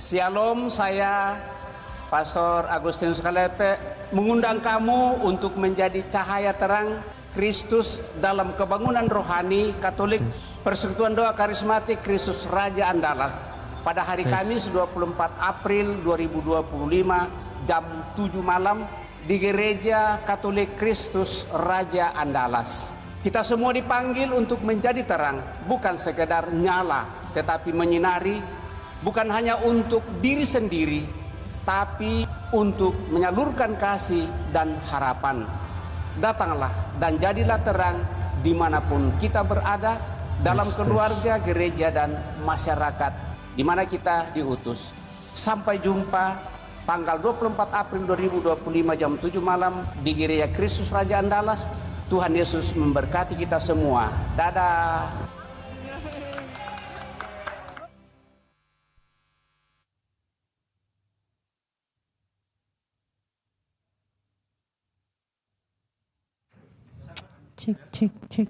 Shalom, saya Pastor Agustinus Kalepe mengundang kamu untuk menjadi cahaya terang Kristus dalam kebangunan rohani Katolik Persekutuan Doa Karismatik Kristus Raja Andalas pada hari Kamis 24 April 2025 jam 7 malam di Gereja Katolik Kristus Raja Andalas. Kita semua dipanggil untuk menjadi terang, bukan sekedar nyala, tetapi menyinari, bukan hanya untuk diri sendiri, tapi untuk menyalurkan kasih dan harapan. Datanglah dan jadilah terang dimanapun kita berada, dalam keluarga, gereja, dan masyarakat di mana kita diutus. Sampai jumpa tanggal 24 April 2025 jam 7 malam di Gereja Kristus Raja Andalas. Tuhan Yesus memberkati kita semua. Dadah. Cek, cek, cek.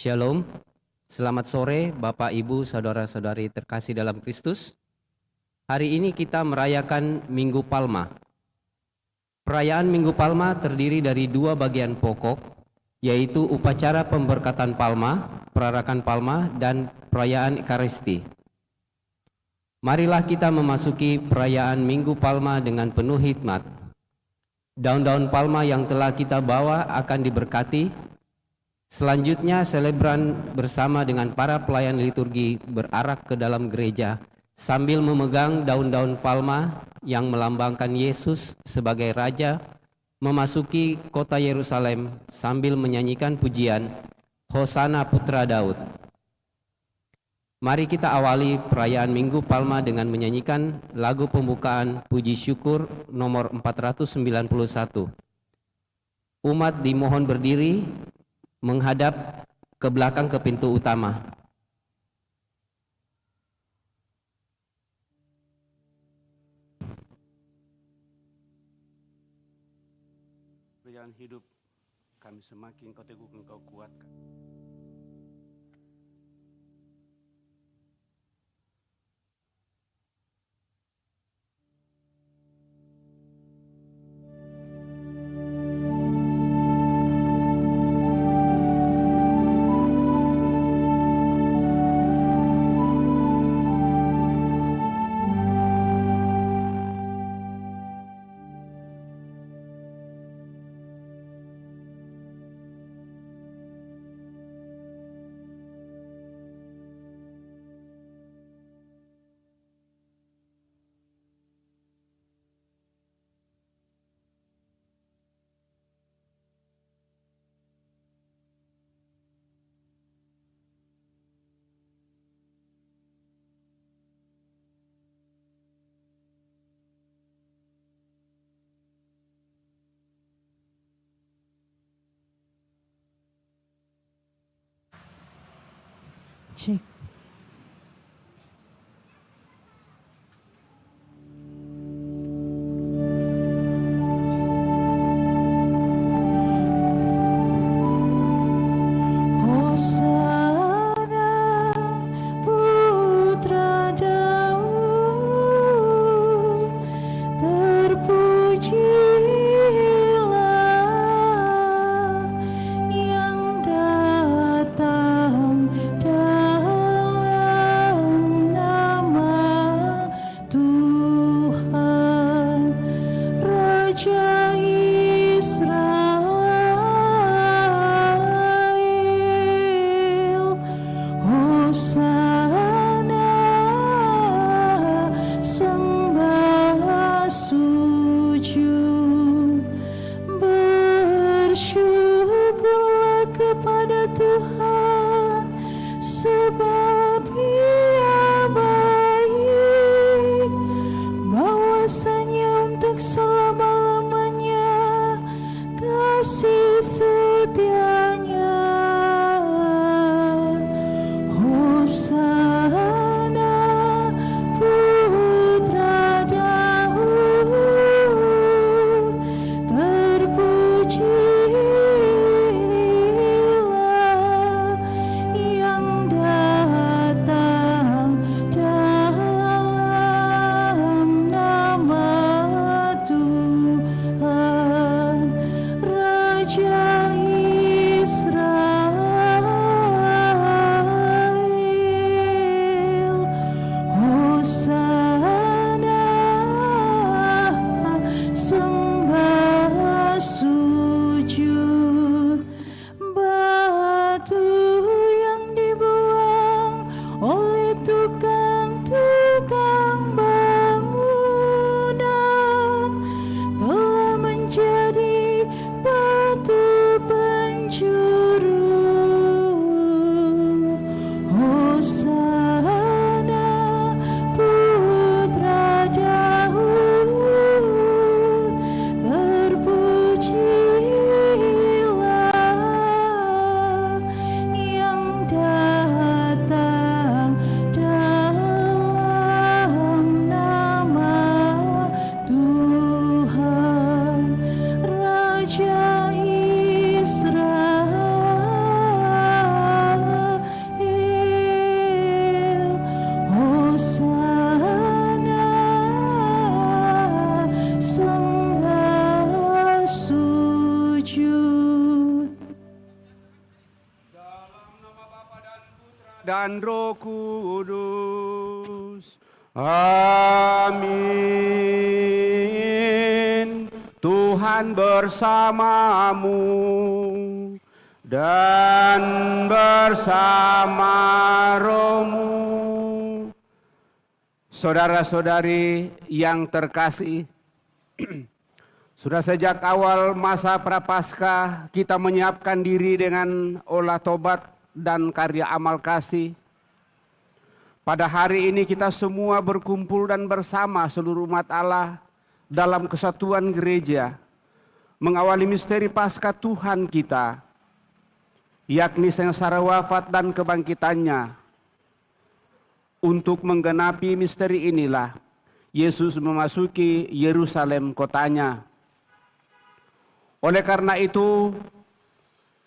Shalom, selamat sore Bapak Ibu Saudara-saudari terkasih dalam Kristus. Hari ini kita merayakan Minggu Palma. Perayaan Minggu Palma terdiri dari dua bagian pokok, yaitu upacara pemberkatan Palma, perarakan Palma, dan perayaan Ekaristi. Marilah kita memasuki perayaan Minggu Palma dengan penuh hikmat. Daun-daun palma yang telah kita bawa akan diberkati. Selanjutnya selebran bersama dengan para pelayan liturgi berarak ke dalam gereja sambil memegang daun-daun palma yang melambangkan Yesus sebagai Raja memasuki kota Yerusalem sambil menyanyikan pujian Hosana Putra Daud. Mari kita awali perayaan Minggu Palma dengan menyanyikan lagu pembukaan Puji Syukur nomor 491. Umat dimohon berdiri menghadap ke belakang ke pintu utama. Perjalanan hidup kami semakin kau teguhkan, kau kuatkan. Cek. Hosana Putra Daud, terpujilah yang datang dari dan Roh Kudus. Amin. Tuhan bersamamu dan bersama rohmu. Saudara-saudari yang terkasih, sudah sejak awal masa Prapaskah kita menyiapkan diri dengan olah tobat dan karya amal kasih. Pada hari ini kita semua berkumpul dan bersama seluruh umat Allah dalam kesatuan gereja mengawali misteri Paskah Tuhan kita, yakni sengsara wafat dan kebangkitannya. Untuk menggenapi misteri inilah Yesus memasuki Yerusalem kotanya. Oleh karena itu,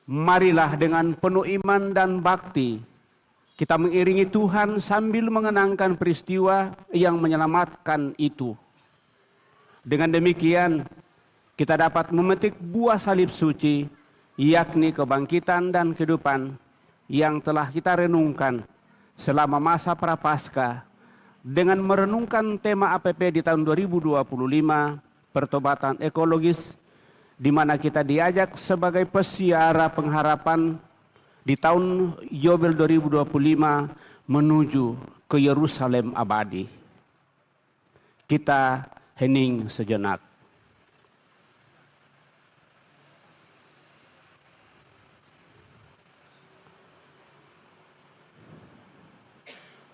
marilah dengan penuh iman dan bakti kita mengiringi Tuhan sambil mengenangkan peristiwa yang menyelamatkan itu. Dengan demikian, kita dapat memetik buah salib suci, yakni kebangkitan dan kehidupan yang telah kita renungkan selama masa Prapaskah dengan merenungkan tema APP di tahun 2025, pertobatan ekologis, di mana kita diajak sebagai pesiara pengharapan di tahun Yobel 2025 menuju ke Yerusalem abadi. Kita hening sejenak.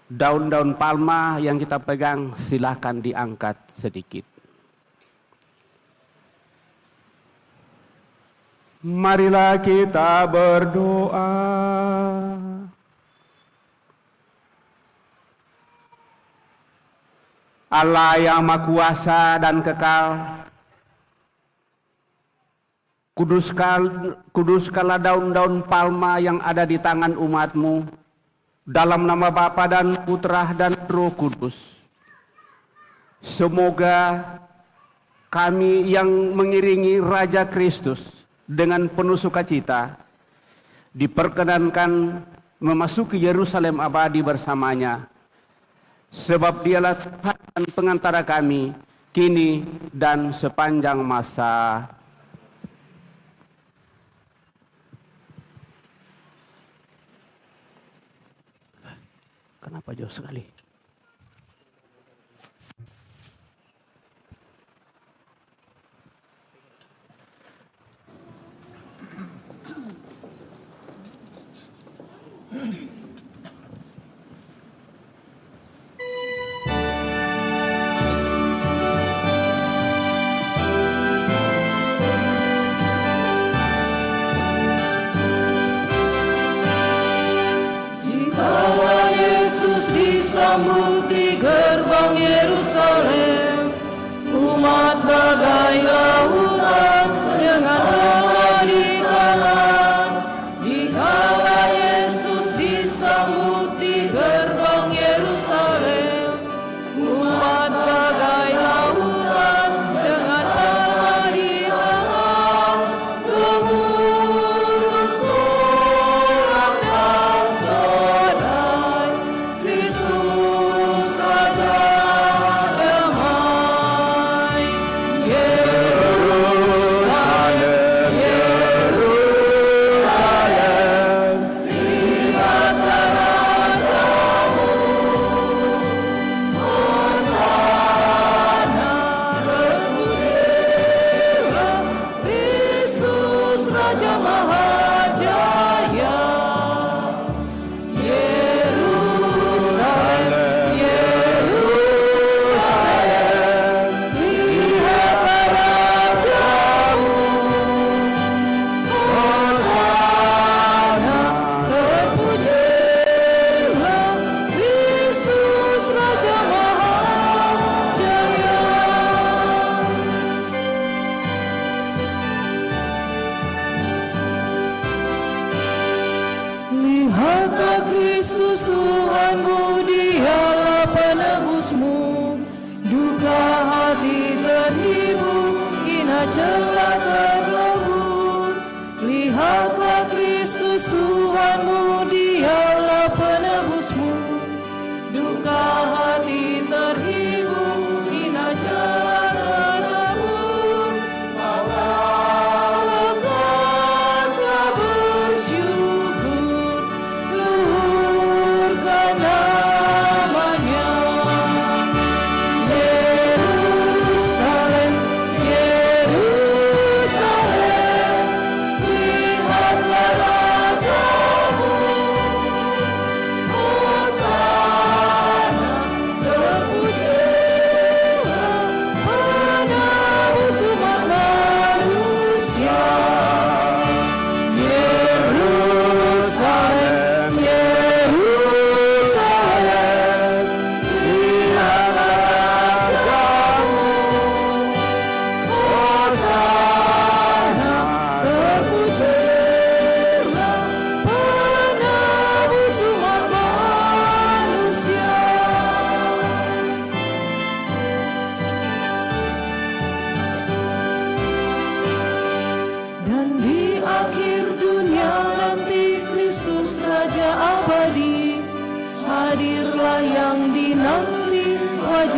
Daun-daun palma yang kita pegang silakan diangkat sedikit. Marilah kita berdoa. Allah yang Maha Kuasa dan kekal, kuduskanlah daun-daun palma yang ada di tangan umat-Mu, dalam nama Bapa dan Putra dan Roh Kudus. Semoga kami yang mengiringi Raja Kristus dengan penuh sukacita diperkenankan memasuki Yerusalem abadi bersamanya. Sebab dialah Tuhan dan pengantara kami, kini dan sepanjang masa. Kenapa jauh sekali? Disambut di gerbang Yerusalem, umat bagai lautan dengan Allah di kanan. Dikala Yesus disambut di gerbang Yerusalem, umat bagai lautan dengan Allah di kanan. Gemuruh sorak dan sodai, Kristus Raja damai. Yerusalem, Yerusalem, lihatlah Rajamu. Hosana, terpujilah Kristus Raja Mahajaya. Yerusalem, Yerusalem, lihatlah Rajamu. Hosana, terpujilah Kristus Raja Mahajaya. Lihatlah Kristus Tuhanmu, dialah penebusmu. Duka hati terhibur, hina celah terlebur. Lihatlah Kristus Tuhanmu, dialah penebusmu.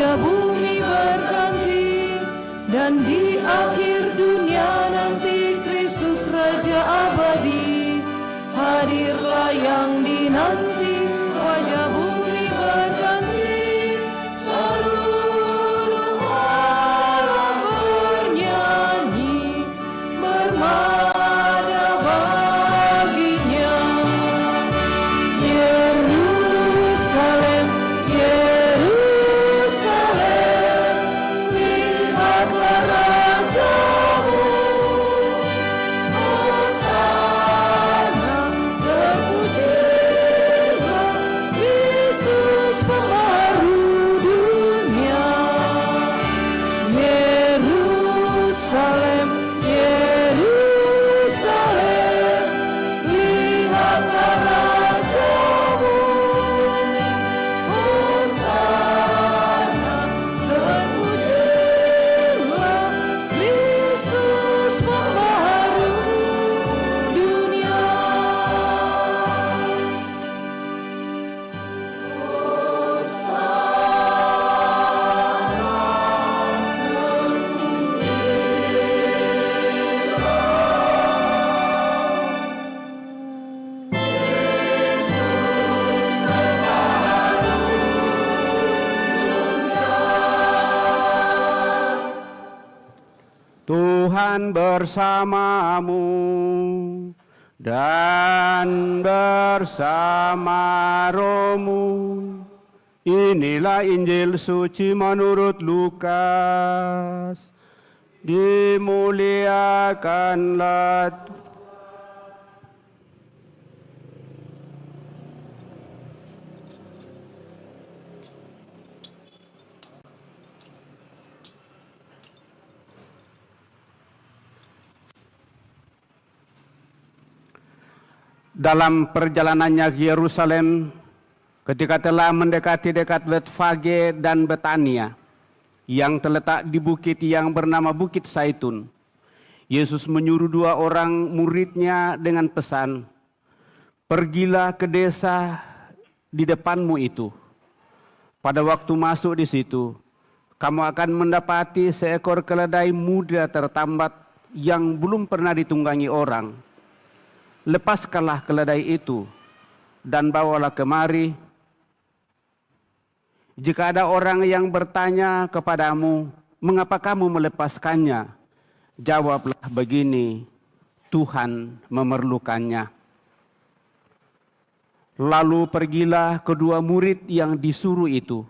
wajah bumi berganti, dan di akhir dunia nanti Kristus Raja abadi. Hadirlah yang dinanti, wajah bumi berganti, seluruh alam bernyanyi, bermada baginya. Yerusalem, Yerusalem, lihatlah rajamu. Hosana, terpujilah Kristus Pembaharu dunia. Yerusalem, Yerusalem, lihatlah rajamu. Hosana, terpujilah Kristus Pembaharu dunia. Tuhan bersamamu dan bersama rohmu. Inilah Injil suci menurut Lukas. Dimuliakanlah dalam perjalanannya ke Yerusalem, ketika telah mendekati dekat Betfage dan Betania, yang terletak di bukit yang bernama Bukit Saitun, Yesus menyuruh 2 orang muridnya dengan pesan, "Pergilah ke desa di depanmu itu. Pada waktu masuk di situ, kamu akan mendapati seekor keledai muda tertambat yang belum pernah ditunggangi orang. Lepaskanlah keledai itu dan bawalah kemari. Jika ada orang yang bertanya kepadamu, mengapa kamu melepaskannya? Jawablah begini, Tuhan memerlukannya." Lalu pergilah kedua murid yang disuruh itu,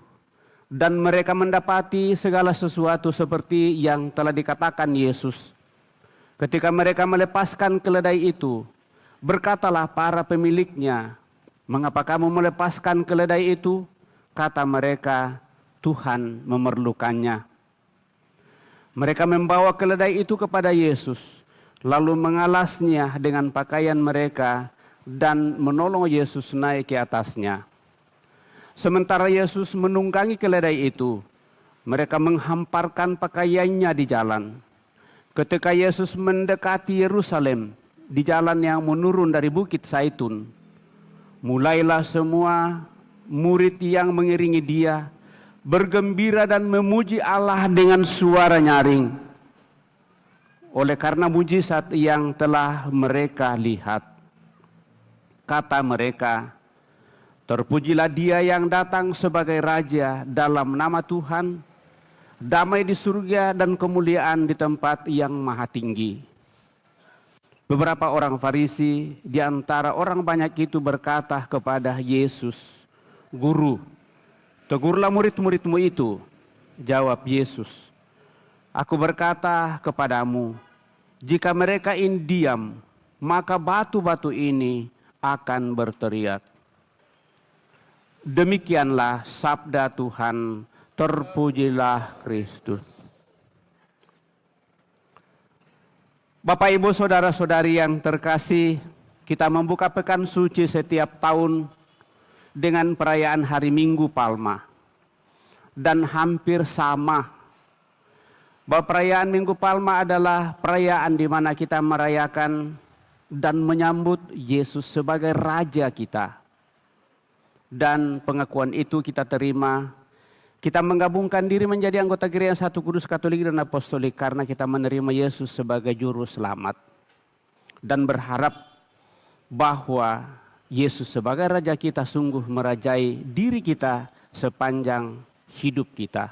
dan mereka mendapati segala sesuatu seperti yang telah dikatakan Yesus. Ketika mereka melepaskan keledai itu, berkatalah para pemiliknya, "Mengapa kamu melepaskan keledai itu?" Kata mereka, "Tuhan memerlukannya." Mereka membawa keledai itu kepada Yesus, lalu mengalasnya dengan pakaian mereka dan menolong Yesus naik ke atasnya. Sementara Yesus menunggangi keledai itu, mereka menghamparkan pakaiannya di jalan. Ketika Yesus mendekati Yerusalem, di jalan yang menurun dari Bukit Saitun, mulailah semua murid yang mengiringi dia bergembira dan memuji Allah dengan suara nyaring oleh karena mujizat yang telah mereka lihat. Kata mereka, "Terpujilah Dia yang datang sebagai Raja dalam nama Tuhan, damai di surga dan kemuliaan di tempat yang maha tinggi." Beberapa orang Farisi di antara orang banyak itu berkata kepada Yesus, "Guru, tegurlah murid-muridmu itu." Jawab Yesus, "Aku berkata kepadamu, jika mereka ini diam, maka batu-batu ini akan berteriak." Demikianlah sabda Tuhan, terpujilah Kristus. Bapak, Ibu, Saudara-saudari yang terkasih, kita membuka pekan suci setiap tahun dengan perayaan Hari Minggu Palma. Dan hampir sama, bahwa perayaan Minggu Palma adalah perayaan di mana kita merayakan dan menyambut Yesus sebagai Raja kita. Dan pengakuan itu kita terima Kita menggabungkan diri menjadi anggota gereja yang satu kudus, katolik dan apostolik karena kita menerima Yesus sebagai juru selamat dan berharap bahwa Yesus sebagai Raja kita sungguh merajai diri kita sepanjang hidup kita.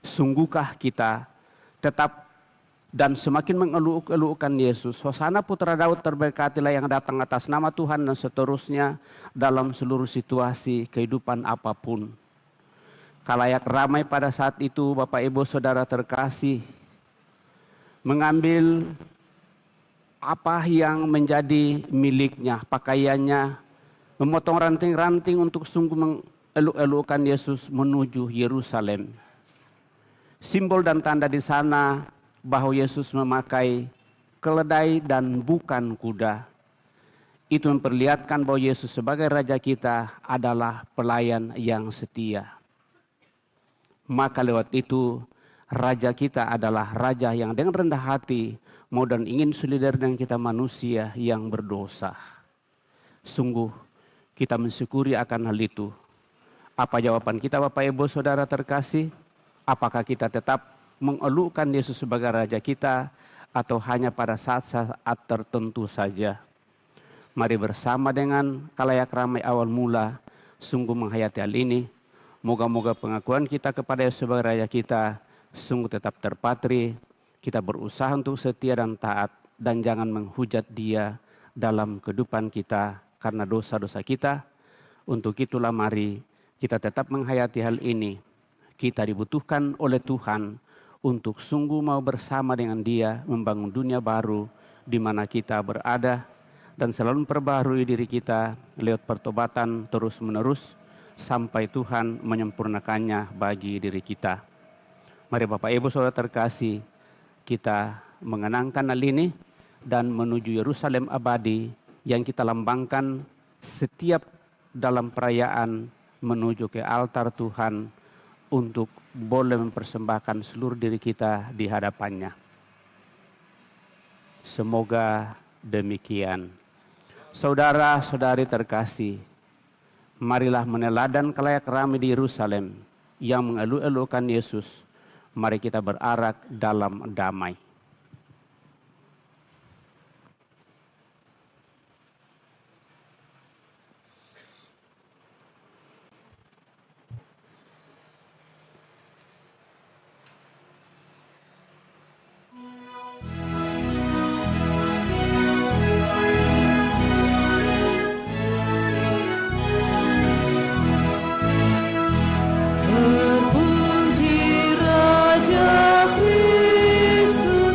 Sungguhkah kita tetap dan semakin mengeluh-eluhkan Yesus? Hosana putra Daud, terberkatilah yang datang atas nama Tuhan, dan seterusnya dalam seluruh situasi kehidupan apapun. Khalayak ramai pada saat itu, Bapak Ibu Saudara terkasih, mengambil apa yang menjadi miliknya, pakaiannya, memotong ranting-ranting untuk sungguh mengeluh-eluhkan Yesus menuju Yerusalem. Simbol dan tanda di sana bahwa Yesus memakai keledai dan bukan kuda. Itu memperlihatkan bahwa Yesus sebagai Raja kita adalah pelayan yang setia. Maka lewat itu Raja kita adalah Raja yang dengan rendah hati mau dan ingin solidar dengan kita manusia yang berdosa. Sungguh kita mensyukuri akan hal itu. Apa jawaban kita Bapak Ibu Saudara terkasih? Apakah kita tetap mengeluhkan Yesus sebagai Raja kita atau hanya pada saat-saat tertentu saja? Mari bersama dengan khalayak ramai awal mula sungguh menghayati hal ini. Moga-moga pengakuan kita kepada Yesus sebagai Raja kita sungguh tetap terpatri. Kita berusaha untuk setia dan taat dan jangan menghujat Dia dalam kehidupan kita karena dosa-dosa kita. Untuk itulah mari kita tetap menghayati hal ini. Kita dibutuhkan oleh Tuhan untuk sungguh mau bersama dengan Dia membangun dunia baru di mana kita berada dan selalu memperbaharui diri kita lewat pertobatan terus-menerus sampai Tuhan menyempurnakannya bagi diri kita. Mari Bapak Ibu Saudara terkasih, kita mengenangkan hal ini dan menuju Yerusalem abadi yang kita lambangkan setiap dalam perayaan menuju ke altar Tuhan untuk boleh mempersembahkan seluruh diri kita di hadapannya. Semoga demikian. Saudara-saudari terkasih, marilah meneladan khalayak ramai di Yerusalem yang mengeluh-eluhkan Yesus. Mari kita berarak dalam damai. Terpuji Raja Kristus.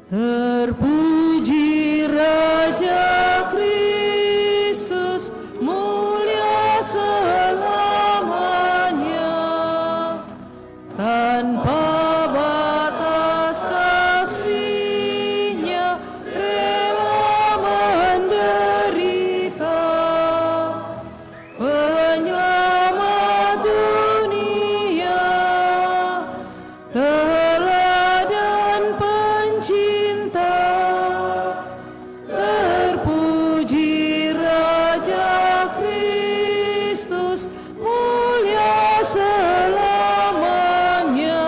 Terpuji Raja Kristus, mulia selamanya, tanpa batas kasih-Nya rela menderita, penyelamat dunia, teladan pencinta. Terpuji Raja Kristus, mulia selamanya.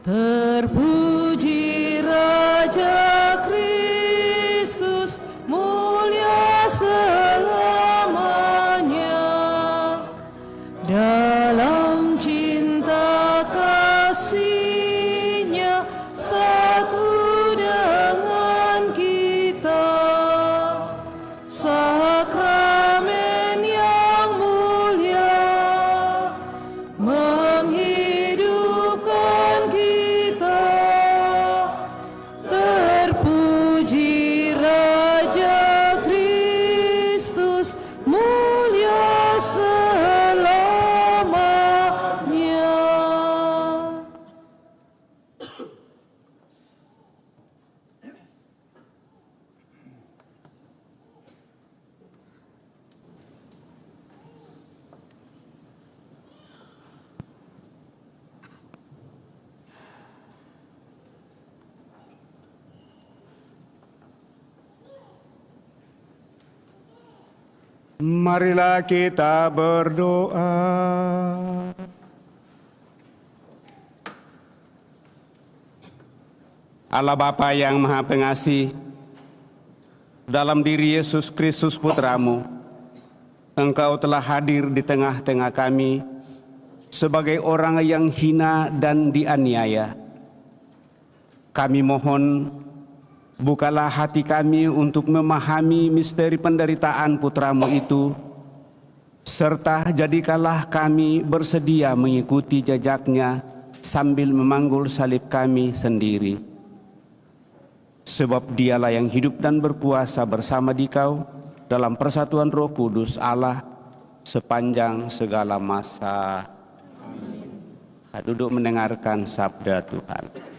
Terpuji Raja Kristus, mulia selamanya. Dalam cinta kasih-Nya satu dengan kita, sakramen yang mulia menghidupkan kita. Terpuji Raja Kristus, mulia selamanya. Marilah kita berdoa. Allah Bapa yang Maha Pengasih, dalam diri Yesus Kristus Putra-Mu, Engkau telah hadir di tengah-tengah kami sebagai orang yang hina dan dianiaya. Kami mohon, bukalah hati kami untuk memahami misteri penderitaan Putra-Mu itu, serta jadikanlah kami bersedia mengikuti jejaknya sambil memanggul salib kami sendiri. Sebab Dialah yang hidup dan berkuasa bersama Dikau dalam persatuan Roh Kudus Allah sepanjang segala masa. Duduk mendengarkan sabda Tuhan.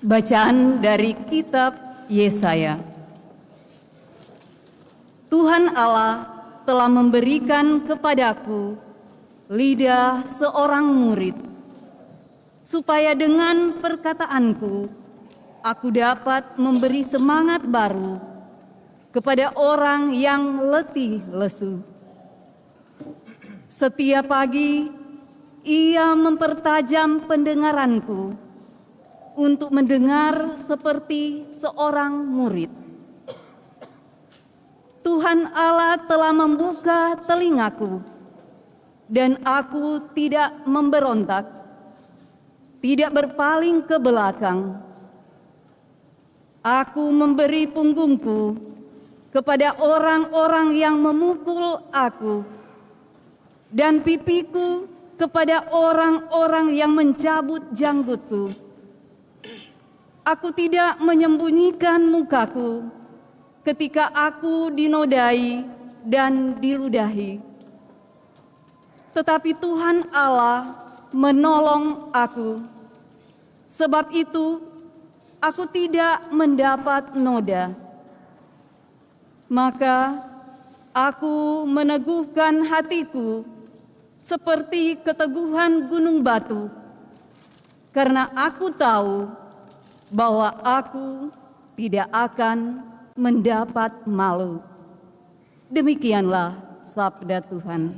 Bacaan dari kitab Yesaya. Tuhan Allah telah memberikan kepadaku lidah seorang murid, supaya dengan perkataanku aku dapat memberi semangat baru kepada orang yang letih lesu. Setiap pagi ia mempertajam pendengaranku untuk mendengar seperti seorang murid. Tuhan Allah telah membuka telingaku, dan aku tidak memberontak, tidak berpaling ke belakang. Aku memberi punggungku kepada orang-orang yang memukul aku, dan pipiku kepada orang-orang yang mencabut janggutku. Aku tidak menyembunyikan mukaku ketika aku dinodai dan diludahi. Tetapi Tuhan Allah menolong aku. Sebab itu aku tidak mendapat noda. Maka aku meneguhkan hatiku seperti keteguhan gunung batu, karena aku tahu bahwa aku tidak akan mendapat malu. Demikianlah sabda Tuhan.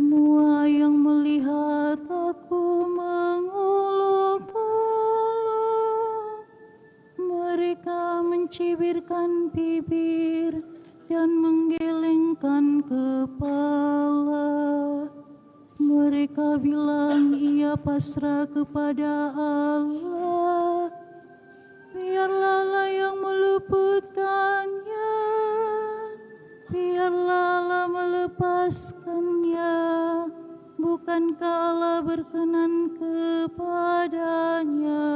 Semua yang melihat aku mengolok-olok. Mereka mencibirkan bibir dan menggelengkan kepala. Mereka bilang ia pasrah kepada Allah. Biarlah Allah yang meluputkannya. Biarlah Allah melepaskannya. Bukankah Allah berkenan kepadanya?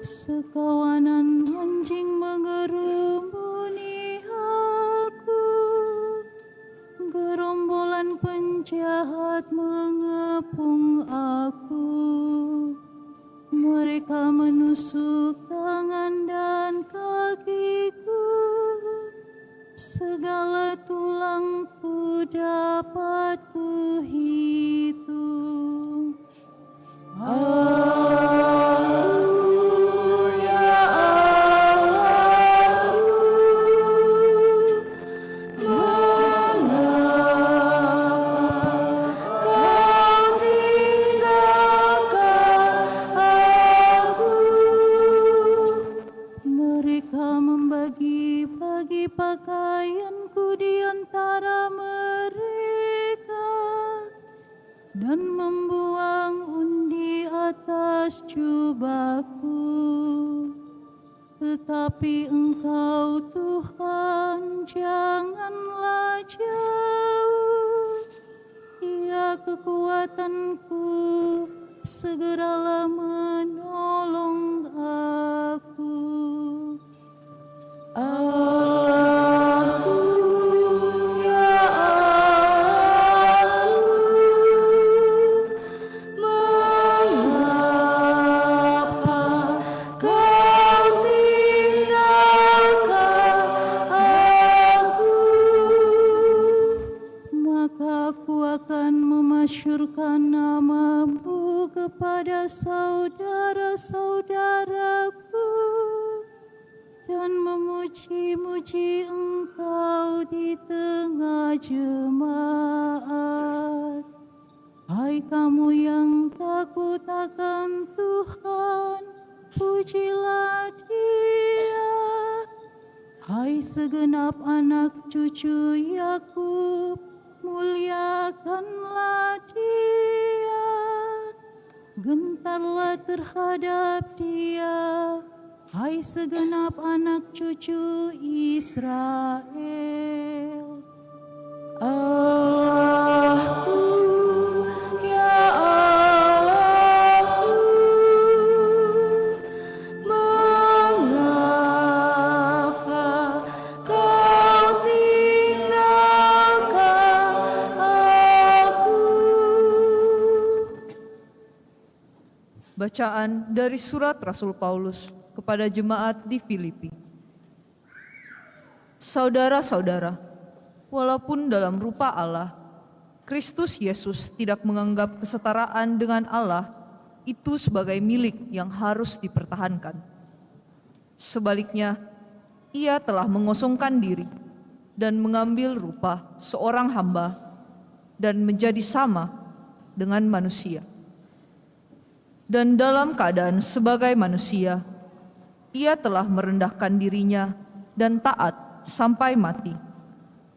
Sekawanan anjing mengerumuni aku, gerombolan penjahat mengepung aku. Mereka menusuk tangan dan kakiku, segala tulangku dapat kuhitung. Mereka membagi-bagi pakaianku di antara mereka dan membuang undi atas jubahku. Tetapi Engkau Tuhan janganlah jauh. Ya kekuatanku, segeralah menolong aku. Allahku, ya Allah, mengapa Kau tinggalkan aku? Maka aku akan memasyurkan nama-Mu kepada saudara-saudaraku dan memuji-muji Engkau di tengah jemaat. Hai kamu yang takut akan Tuhan, pujilah Dia. Hai segenap anak cucu Yakub, muliakanlah Dia. Gentarlah terhadap Dia, hai segenap anak cucu Israel. Allahku, ya Allahku, mengapa Kau tinggalkan aku? Bacaan dari surat Rasul Paulus kepada jemaat di Filipi. Saudara-saudara, walaupun dalam rupa Allah, Kristus Yesus tidak menganggap kesetaraan dengan Allah itu sebagai milik yang harus dipertahankan. Sebaliknya, Ia telah mengosongkan diri dan mengambil rupa seorang hamba dan menjadi sama dengan manusia. Dan dalam keadaan sebagai manusia, Ia telah merendahkan dirinya dan taat sampai mati,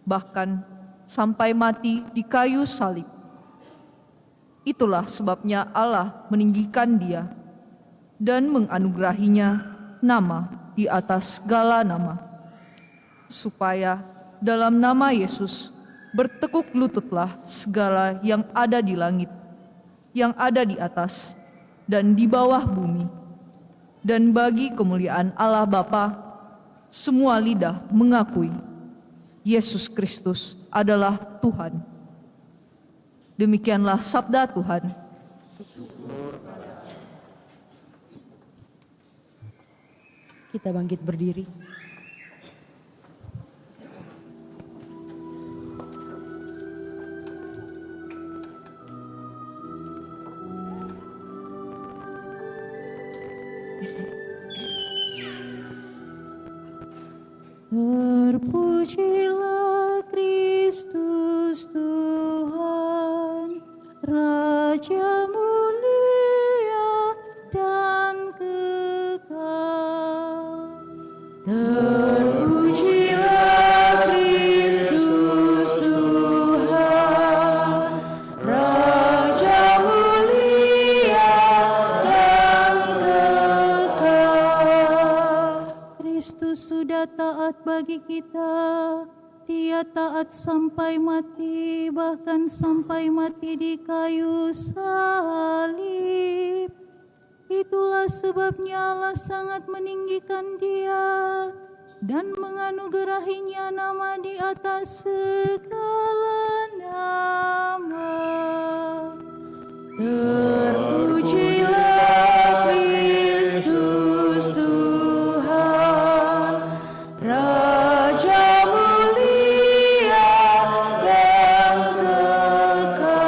bahkan sampai mati di kayu salib. Itulah sebabnya Allah meninggikan Dia dan menganugerahinya nama di atas segala nama, supaya dalam nama Yesus bertekuk lututlah segala yang ada di langit, yang ada di atas, dan di bawah bumi. Dan bagi kemuliaan Allah Bapa, semua lidah mengakui Yesus Kristus adalah Tuhan. Demikianlah sabda Tuhan. Kita bangkit berdiri. Terpujilah Kristus Tuhan, Raja mulia dan kekal. Terpujilah Kristus Tuhan, Raja mulia dan kekal. Kristus sudah taat bagi kita. Dia taat sampai mati, bahkan sampai mati di kayu salib. Itulah sebabnya Allah sangat meninggikan dia dan menganugerahinya nama di atas segala nama. Terpujilah Kristus Tuhan, Raja mulia dan kekal.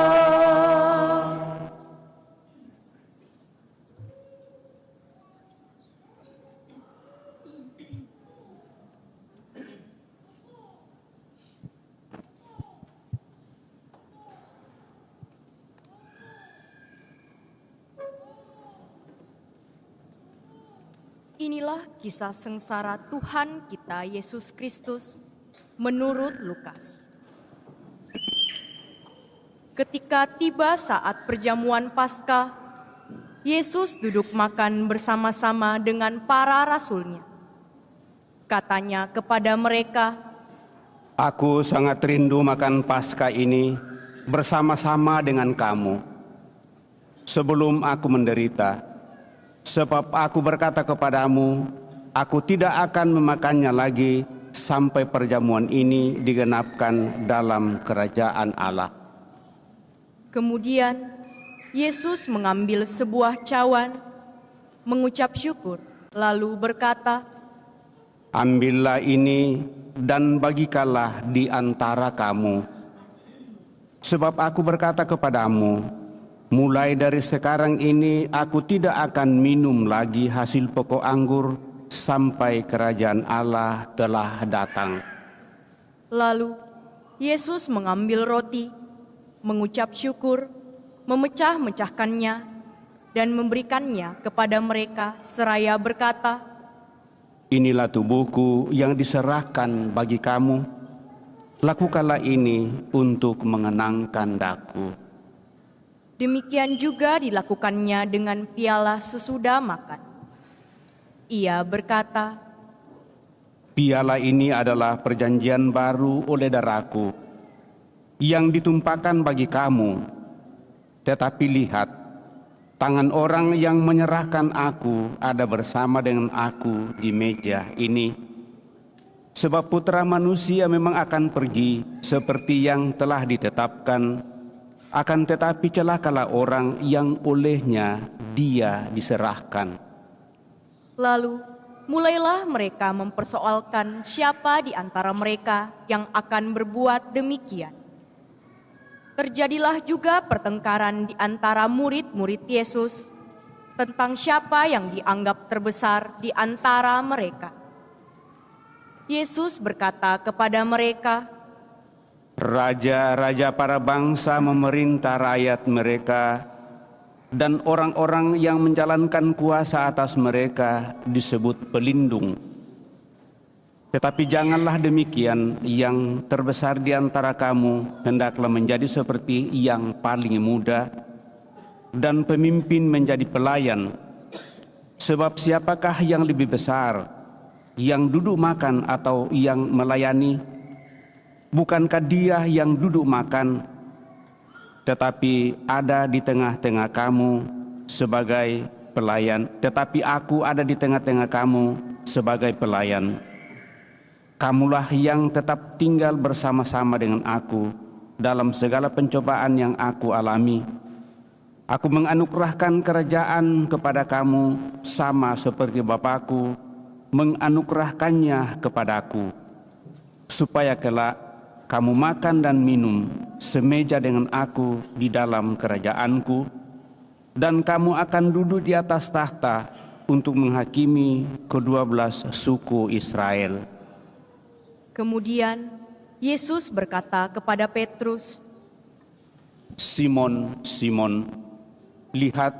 Inilah kisah sengsara Tuhan kita Yesus Kristus menurut Lukas. Ketika tiba saat perjamuan Paskah, Yesus duduk makan bersama-sama dengan para rasul-Nya. Katanya kepada mereka, Aku sangat rindu makan Paskah ini bersama-sama dengan kamu sebelum aku menderita. Sebab aku berkata kepadamu, aku tidak akan memakannya lagi sampai perjamuan ini digenapkan dalam kerajaan Allah. Kemudian Yesus mengambil sebuah cawan, mengucap syukur, lalu berkata, Ambillah ini dan bagikanlah di antara kamu. Sebab aku berkata kepadamu, mulai dari sekarang ini aku tidak akan minum lagi hasil pokok anggur sampai kerajaan Allah telah datang. Lalu Yesus mengambil roti, mengucap syukur, memecah-mecahkannya, dan memberikannya kepada mereka seraya berkata, Inilah tubuhku yang diserahkan bagi kamu. Lakukanlah ini untuk mengenangkan daku. Demikian juga dilakukannya dengan piala sesudah makan. Ia berkata, Piala ini adalah perjanjian baru oleh darahku yang ditumpahkan bagi kamu. Tetapi lihat, tangan orang yang menyerahkan aku ada bersama dengan aku di meja ini. Sebab Putra Manusia memang akan pergi seperti yang telah ditetapkan, akan tetapi celakalah orang yang olehnya dia diserahkan. lalu mulailah mereka mempersoalkan siapa di antara mereka yang akan berbuat demikian. Terjadilah juga pertengkaran di antara murid-murid Yesus tentang siapa yang dianggap terbesar di antara mereka. Yesus berkata kepada mereka, Raja-raja para bangsa memerintah rakyat mereka, dan orang-orang yang menjalankan kuasa atas mereka disebut pelindung. Tetapi janganlah demikian, yang terbesar di antara kamu hendaklah menjadi seperti yang paling muda, dan pemimpin menjadi pelayan. Sebab siapakah yang lebih besar, yang duduk makan atau yang melayani? Bukankah dia yang duduk makan? Tetapi ada di tengah-tengah kamu sebagai pelayan. Tetapi aku ada di tengah-tengah kamu sebagai pelayan. Kamulah yang tetap tinggal bersama-sama dengan aku dalam segala pencobaan yang aku alami. Aku menganugerahkan kerajaan kepada kamu sama seperti Bapakku menganugerahkannya kepadaku, supaya kelak kamu makan dan minum semeja dengan aku di dalam kerajaanku, dan kamu akan duduk di atas tahta untuk menghakimi ke-12 suku Israel. Kemudian Yesus berkata kepada Petrus, Simon, Simon, lihat,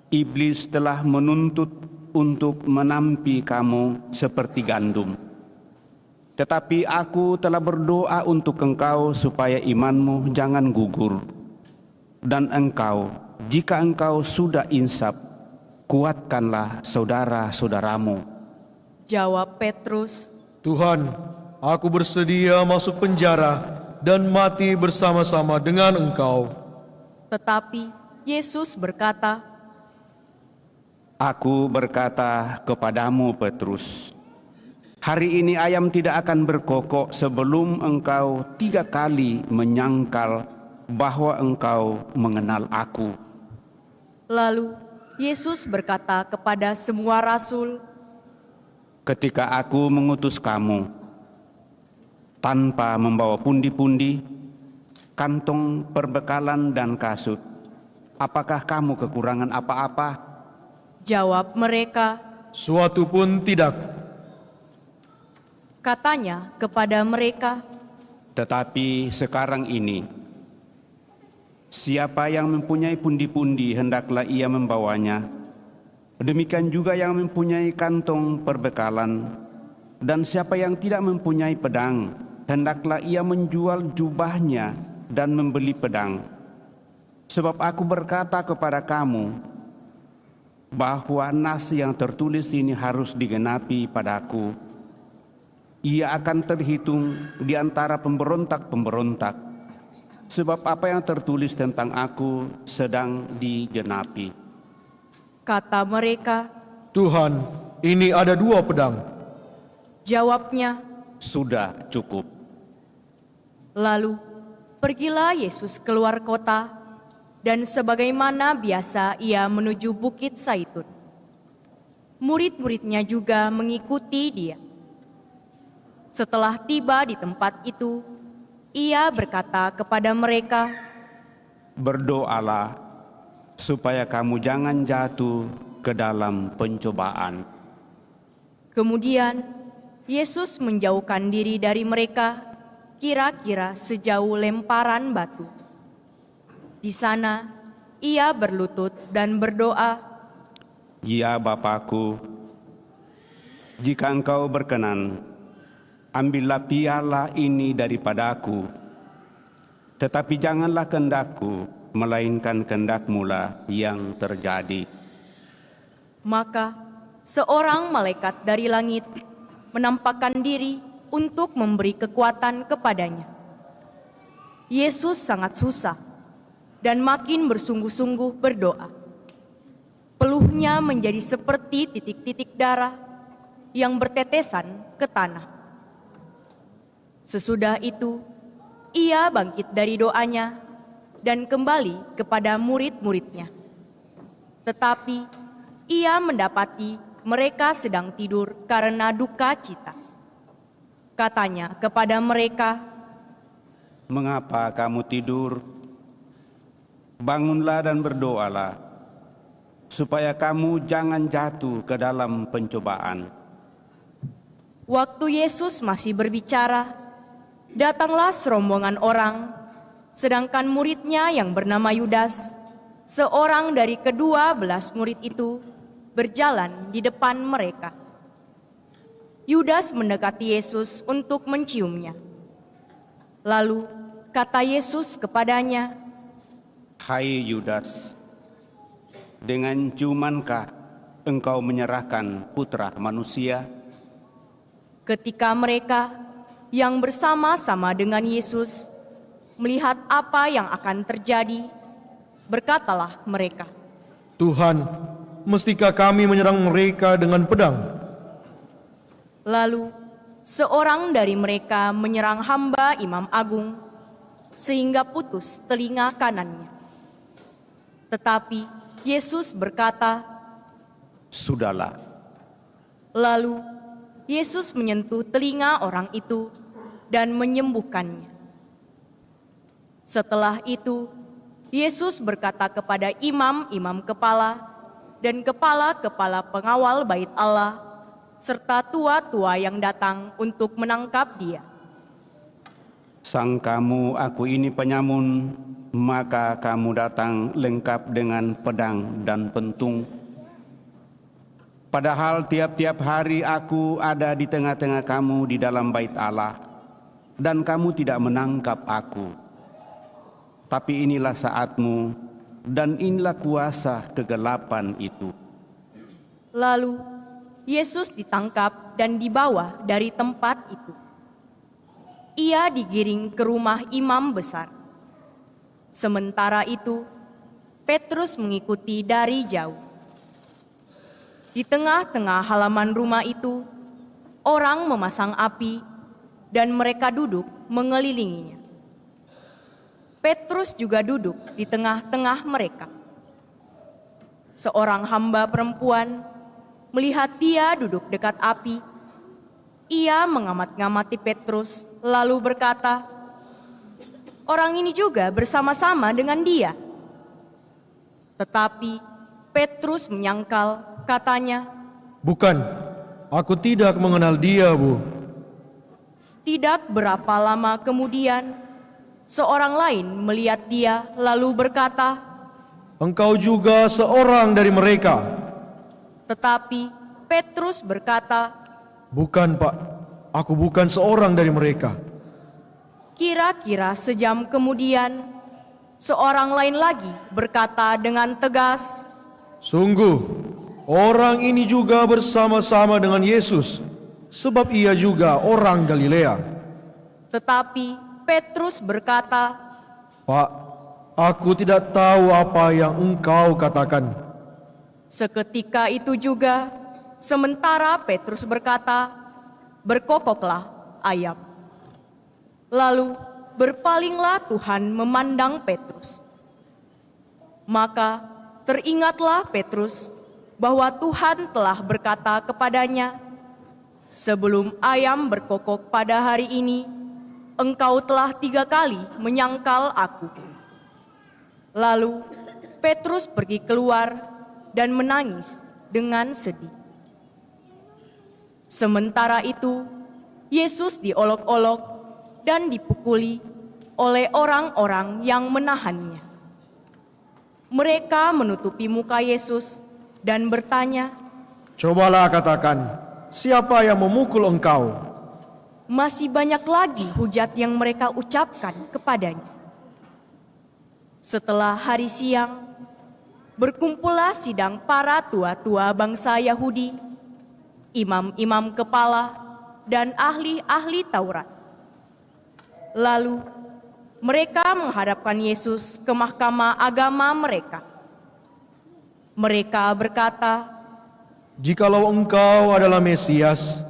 iblis telah menuntut untuk menampi kamu seperti gandum. Tetapi aku telah berdoa untuk engkau supaya imanmu jangan gugur. Dan engkau, jika engkau sudah insaf, kuatkanlah saudara-saudaramu. Jawab Petrus, Tuhan, aku bersedia masuk penjara dan mati bersama-sama dengan Engkau. tetapi Yesus berkata, Aku berkata kepadamu, Petrus, hari ini ayam tidak akan berkokok sebelum engkau 3 kali menyangkal bahwa engkau mengenal aku. Lalu Yesus berkata kepada semua rasul, Ketika aku mengutus kamu, tanpa membawa pundi-pundi, kantong perbekalan dan kasut, apakah kamu kekurangan apa-apa? Jawab mereka, Suatu pun tidak. katanya kepada mereka, Tetapi sekarang ini, siapa yang mempunyai pundi-pundi hendaklah ia membawanya. Demikian juga yang mempunyai kantong perbekalan. Dan siapa yang tidak mempunyai pedang, hendaklah ia menjual jubahnya dan membeli pedang. Sebab aku berkata kepada kamu, bahwa nas yang tertulis ini harus digenapi padaku. Ia akan terhitung di antara pemberontak-pemberontak, sebab apa yang tertulis tentang aku sedang digenapi. kata mereka. Tuhan, ini ada 2 pedang. Jawabnya, Sudah cukup. lalu pergilah Yesus keluar kota, dan sebagaimana biasa ia menuju Bukit Zaitun. Murid-muridnya juga mengikuti dia. Setelah tiba di tempat itu, ia berkata kepada mereka, Berdoalah supaya kamu jangan jatuh ke dalam pencobaan. Kemudian Yesus menjauhkan diri dari mereka, kira-kira sejauh lemparan batu. Di sana ia berlutut dan berdoa, Ya Bapakku, jika engkau berkenan, ambillah piala ini daripadaku. Tetapi janganlah kehendakku, melainkan kehendak-Mu-lah yang terjadi. Maka seorang malaikat dari langit menampakkan diri untuk memberi kekuatan kepadanya. Yesus sangat susah dan makin bersungguh-sungguh berdoa. Peluhnya menjadi seperti titik-titik darah yang bertetesan ke tanah. Sesudah itu, ia bangkit dari doanya dan kembali kepada murid-muridnya. Tetapi ia mendapati mereka sedang tidur karena duka cita. Katanya kepada mereka, Mengapa kamu tidur? Bangunlah dan berdoalah, supaya kamu jangan jatuh ke dalam pencobaan. waktu Yesus masih berbicara, datanglah serombongan orang, sedangkan muridnya yang bernama Yudas, seorang dari ke-12 murid itu, berjalan di depan mereka. Yudas mendekati Yesus untuk menciumnya. Lalu kata Yesus kepadanya, Hai Yudas, dengan ciumankah engkau menyerahkan putra manusia? ketika mereka yang bersama-sama dengan Yesus melihat apa yang akan terjadi, berkatalah mereka, Tuhan, mestikah kami menyerang mereka dengan pedang? lalu seorang dari mereka menyerang hamba Imam Agung, sehingga putus telinga kanannya. Tetapi Yesus berkata, Sudahlah. lalu Yesus menyentuh telinga orang itu dan menyembuhkannya. Setelah itu, Yesus berkata kepada imam-imam kepala dan kepala-kepala pengawal bait Allah serta tua-tua yang datang untuk menangkap dia. Sangkamu aku ini penyamun, maka kamu datang lengkap dengan pedang dan pentung. Padahal tiap-tiap hari aku ada di tengah-tengah kamu di dalam bait Allah, dan kamu tidak menangkap aku. Tapi inilah saatmu, dan inilah kuasa kegelapan itu. Lalu Yesus ditangkap dan dibawa dari tempat itu. Ia digiring ke rumah imam besar. Sementara itu, Petrus mengikuti dari jauh. Di tengah-tengah halaman rumah itu, orang memasang api dan mereka duduk mengelilinginya. Petrus juga duduk di tengah-tengah mereka. Seorang hamba perempuan melihat dia duduk dekat api. Ia mengamat-ngamati Petrus lalu berkata, "Orang ini juga bersama-sama dengan dia." Tetapi Petrus menyangkal, katanya, Bukan, aku tidak mengenal dia, Bu. Tidak berapa lama kemudian, seorang lain melihat dia lalu berkata, Engkau juga seorang dari mereka. tetapi Petrus berkata, Bukan, Pak, aku bukan seorang dari mereka. Kira-kira sejam kemudian, seorang lain lagi berkata dengan tegas, Sungguh, orang ini juga bersama-sama dengan Yesus, sebab ia juga orang Galilea. tetapi Petrus berkata, Pak, aku tidak tahu apa yang engkau katakan. seketika itu juga, sementara Petrus berkata, berkokoklah ayam. Lalu berpalinglah Tuhan memandang Petrus. Maka teringatlah Petrus bahwa Tuhan telah berkata kepadanya, sebelum ayam berkokok pada hari ini, engkau telah 3 kali menyangkal aku. Lalu Petrus pergi keluar dan menangis dengan sedih. Sementara itu, Yesus diolok-olok dan dipukuli oleh orang-orang yang menahannya. Mereka menutupi muka Yesus dan bertanya, Cobalah katakan, siapa yang memukul engkau? masih banyak lagi hujat yang mereka ucapkan kepadanya. Setelah hari siang, berkumpullah sidang para tua-tua bangsa Yahudi, imam-imam kepala, dan ahli-ahli Taurat. Lalu mereka menghadapkan Yesus ke mahkamah agama mereka. Mereka berkata, Jikalau engkau adalah Mesias,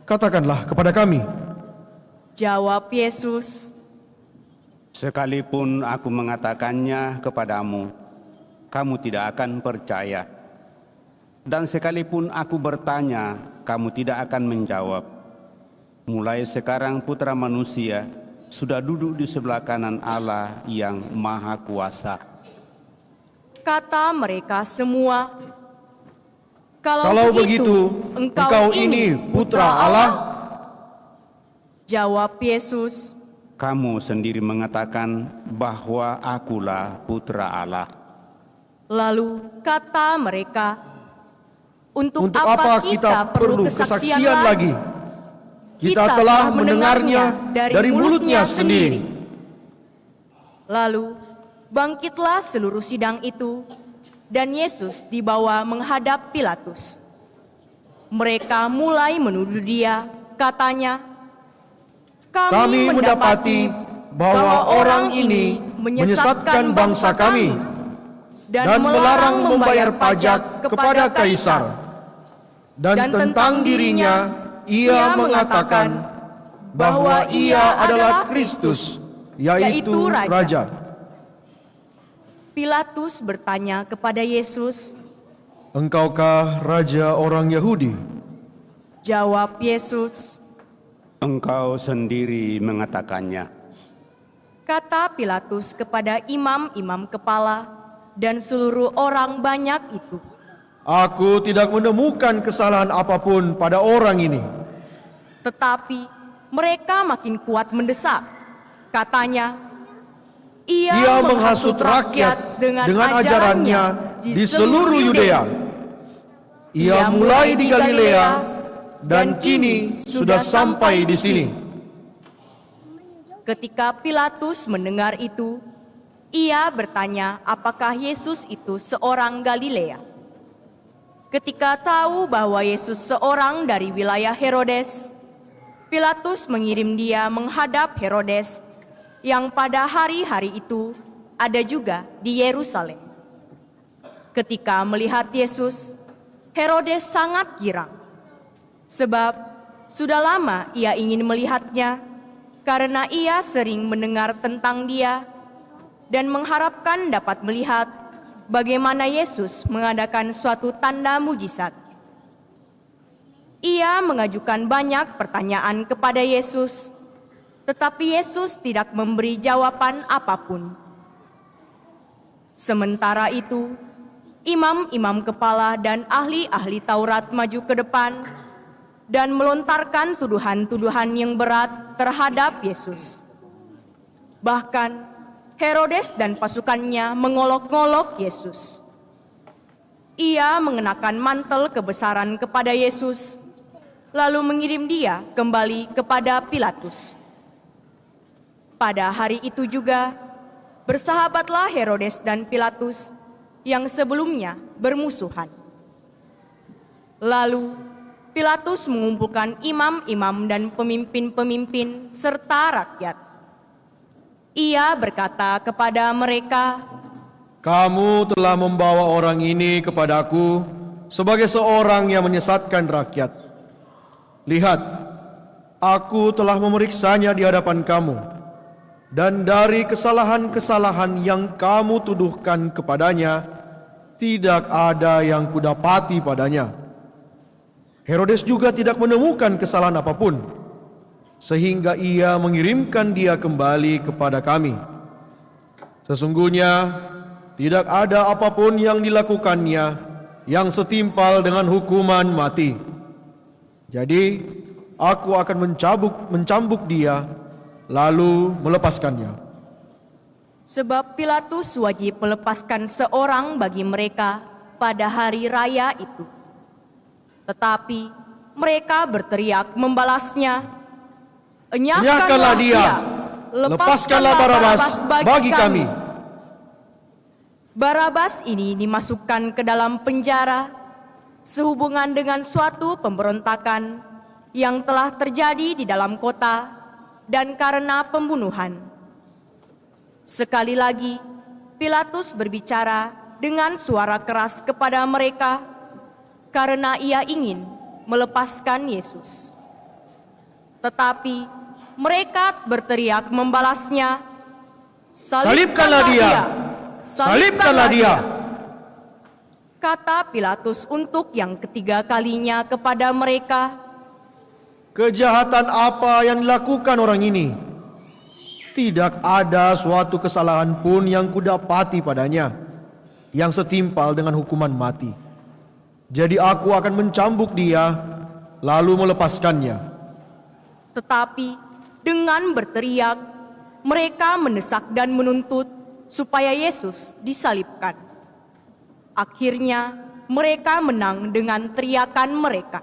katakanlah kepada kami. jawab Yesus, Sekalipun aku mengatakannya kepadamu, kamu tidak akan percaya. Dan sekalipun aku bertanya, kamu tidak akan menjawab. Mulai sekarang Putra Manusia sudah duduk di sebelah kanan Allah yang Maha Kuasa. kata mereka semua, Kalau begitu, engkau ini Putra Allah? Jawab Yesus, Kamu sendiri mengatakan bahwa akulah Putra Allah. lalu kata mereka, Untuk Untuk apa kita perlu kesaksian lagi? Kita telah mendengarnya dari mulutnya sendiri. Lalu bangkitlah seluruh sidang itu, dan Yesus dibawa menghadap Pilatus. Mereka mulai menuduh dia, katanya, Kami mendapati bahwa orang ini menyesatkan bangsa kami dan melarang membayar pajak kepada Kaisar. Dan tentang dirinya, ia mengatakan bahwa ia adalah Kristus, yaitu Raja. Pilatus bertanya kepada Yesus, Engkaukah Raja orang Yahudi? jawab Yesus, Engkau sendiri mengatakannya. kata Pilatus kepada imam-imam kepala dan seluruh orang banyak itu, Aku tidak menemukan kesalahan apapun pada orang ini. Tetapi mereka makin kuat mendesak. Katanya, Ia menghasut rakyat dengan ajarannya di seluruh Yudea. Ia mulai di Galilea dan kini sudah sampai di sini. Ketika Pilatus mendengar itu, ia bertanya apakah Yesus itu seorang Galilea. Ketika tahu bahwa Yesus seorang dari wilayah Herodes, Pilatus mengirim dia menghadap Herodes yang pada hari-hari itu ada juga di Yerusalem. Ketika melihat Yesus, Herodes sangat girang, sebab sudah lama ia ingin melihatnya karena ia sering mendengar tentang dia dan mengharapkan dapat melihat bagaimana Yesus mengadakan suatu tanda mujizat. Ia mengajukan banyak pertanyaan kepada Yesus, tetapi Yesus tidak memberi jawaban apapun. Sementara itu, imam-imam kepala dan ahli-ahli Taurat maju ke depan dan melontarkan tuduhan-tuduhan yang berat terhadap Yesus. Bahkan Herodes dan pasukannya mengolok-ngolok Yesus. Ia mengenakan mantel kebesaran kepada Yesus, lalu mengirim dia kembali kepada Pilatus. Pada hari itu juga, bersahabatlah Herodes dan Pilatus yang sebelumnya bermusuhan. Lalu Pilatus mengumpulkan imam-imam dan pemimpin-pemimpin serta rakyat. Ia berkata kepada mereka, Kamu telah membawa orang ini kepadaku sebagai seorang yang menyesatkan rakyat. Lihat, aku telah memeriksanya di hadapan kamu, dan dari kesalahan-kesalahan yang kamu tuduhkan kepadanya, tidak ada yang kudapati padanya. Herodes juga tidak menemukan kesalahan apapun, sehingga ia mengirimkan dia kembali kepada kami. Sesungguhnya tidak ada apapun yang dilakukannya yang setimpal dengan hukuman mati. Jadi aku akan mencambuk dia lalu melepaskannya. sebab Pilatus wajib melepaskan seorang bagi mereka pada hari raya itu. Tetapi mereka berteriak membalasnya, Enyahkanlah dia, lepaskanlah Barabas bagi kami. Barabas ini dimasukkan ke dalam penjara sehubungan dengan suatu pemberontakan yang telah terjadi di dalam kota dan karena pembunuhan. Sekali lagi, Pilatus berbicara dengan suara keras kepada mereka karena ia ingin melepaskan Yesus. Tetapi mereka berteriak membalasnya, Salibkanlah dia! Salibkanlah dia! Kata Pilatus untuk yang ketiga kalinya kepada mereka, Kejahatan apa yang dilakukan orang ini? Tidak ada suatu kesalahan pun yang kudapati padanya yang setimpal dengan hukuman mati. Jadi aku akan mencambuk dia lalu melepaskannya. Tetapi dengan berteriak, mereka mendesak dan menuntut supaya Yesus disalibkan. Akhirnya mereka menang dengan teriakan mereka.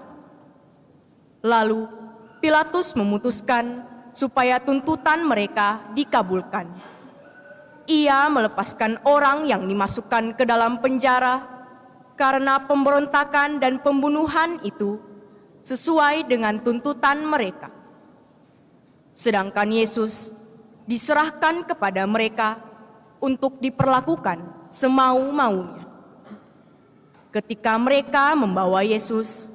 Lalu Pilatus memutuskan supaya tuntutan mereka dikabulkan. Ia melepaskan orang yang dimasukkan ke dalam penjara karena pemberontakan dan pembunuhan itu sesuai dengan tuntutan mereka. Sedangkan Yesus diserahkan kepada mereka untuk diperlakukan semau-maunya. Ketika mereka membawa Yesus,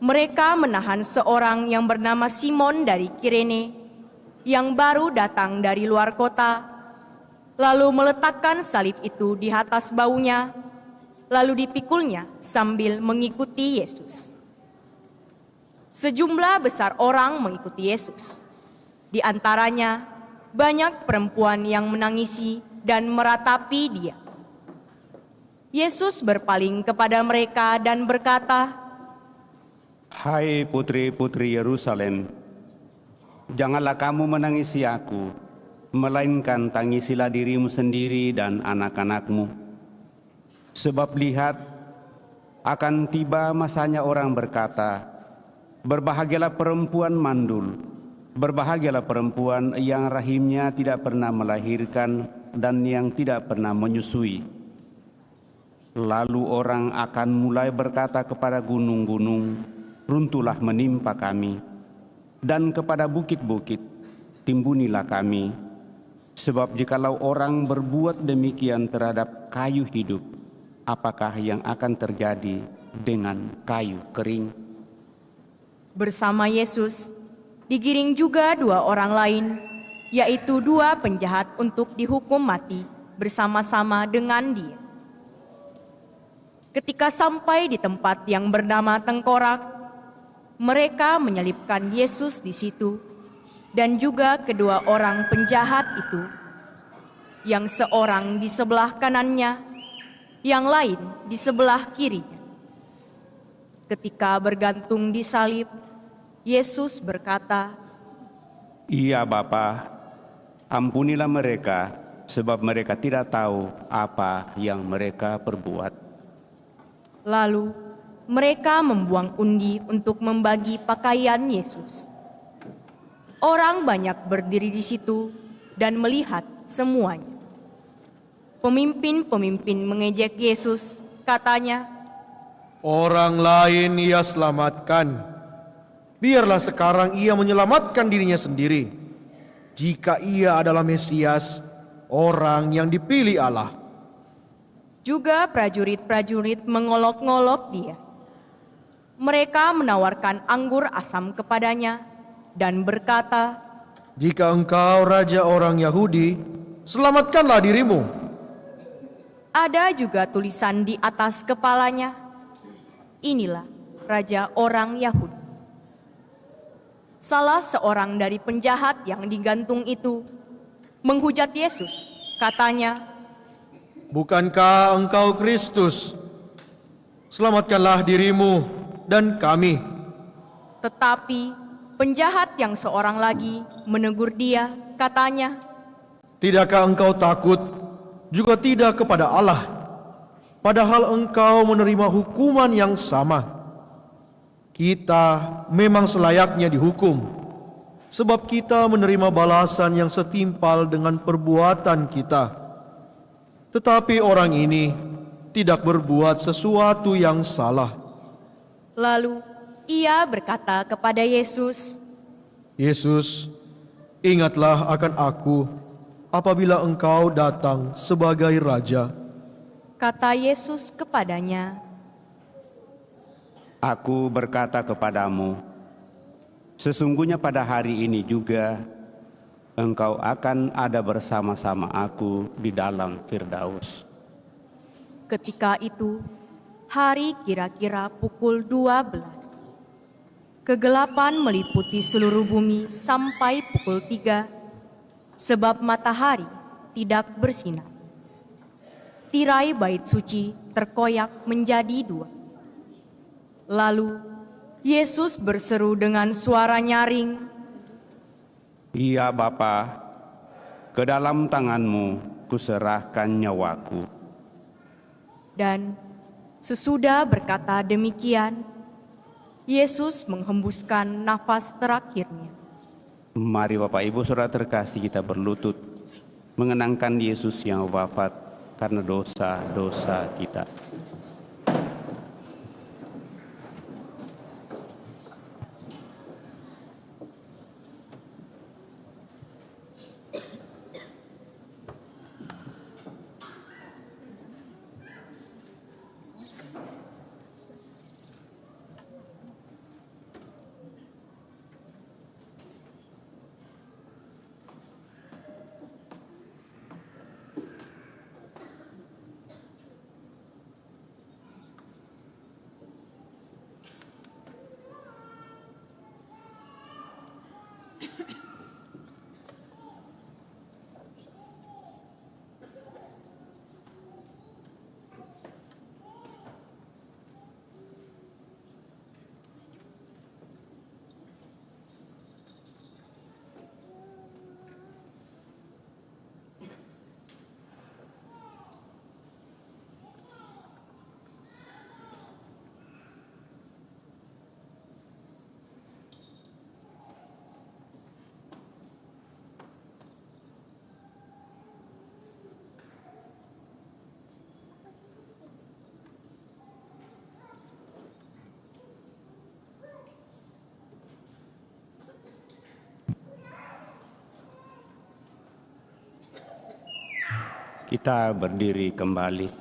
mereka menahan seorang yang bernama Simon dari Kirene yang baru datang dari luar kota, lalu meletakkan salib itu di atas baunya, lalu dipikulnya sambil mengikuti Yesus. Sejumlah besar orang mengikuti Yesus. Di antaranya banyak perempuan yang menangisi dan meratapi dia. Yesus berpaling kepada mereka dan berkata, Hai putri-putri Yerusalem, janganlah kamu menangisi aku, melainkan tangisilah dirimu sendiri dan anak-anakmu. Sebab lihat, akan tiba masanya orang berkata, berbahagialah perempuan mandul, berbahagialah perempuan yang rahimnya tidak pernah melahirkan dan yang tidak pernah menyusui. Lalu orang akan mulai berkata kepada gunung-gunung, runtuhlah menimpa kami, dan kepada bukit-bukit, timbunilah kami. Sebab jikalau orang berbuat demikian terhadap kayu hidup, apakah yang akan terjadi dengan kayu kering? Bersama Yesus, digiring juga dua orang lain, yaitu dua penjahat untuk dihukum mati bersama-sama dengan Dia. Ketika sampai di tempat yang bernama Tengkorak, mereka menyelipkan Yesus di situ, dan juga kedua orang penjahat itu, yang seorang di sebelah kanannya, yang lain di sebelah kirinya. Ketika bergantung di salib, Yesus berkata, Iya Bapa, ampunilah mereka, sebab mereka tidak tahu apa yang mereka perbuat. Lalu mereka membuang undi untuk membagi pakaian Yesus. Orang banyak berdiri di situ dan melihat semuanya. Pemimpin-pemimpin mengejek Yesus, katanya, Orang lain ia selamatkan. Biarlah sekarang ia menyelamatkan dirinya sendiri. Jika ia adalah Mesias, orang yang dipilih Allah. juga prajurit-prajurit mengolok-ngolok Dia. Mereka menawarkan anggur asam kepadanya dan berkata, Jika engkau raja orang Yahudi, selamatkanlah dirimu. ada juga tulisan di atas kepalanya, Inilah raja orang Yahudi. Salah seorang dari penjahat yang digantung itu menghujat Yesus, katanya, Bukankah engkau Kristus? Selamatkanlah dirimu dan kami. Tetapi penjahat yang seorang lagi menegur dia, katanya, Tidakkah engkau takut juga tidak kepada Allah? Padahal engkau menerima hukuman yang sama. Kita memang selayaknya dihukum, sebab kita menerima balasan yang setimpal dengan perbuatan kita. Tetapi orang ini tidak berbuat sesuatu yang salah. Lalu ia berkata kepada Yesus, Yesus, ingatlah akan aku apabila engkau datang sebagai Raja. kata Yesus kepadanya, Aku berkata kepadamu, sesungguhnya pada hari ini juga engkau akan ada bersama-sama aku di dalam Firdaus. Ketika itu, hari kira-kira pukul 12. Kegelapan meliputi seluruh bumi sampai pukul 3, sebab matahari tidak bersinar. Tirai bait suci terkoyak menjadi 2. Lalu Yesus berseru dengan suara nyaring, Iya Bapa, ke dalam tanganmu kuserahkan nyawaku. dan sesudah berkata demikian, Yesus menghembuskan nafas terakhirnya. Mari Bapak Ibu Saudara terkasih, kita berlutut mengenangkan Yesus yang wafat karena dosa-dosa kita. Kita berdiri kembali.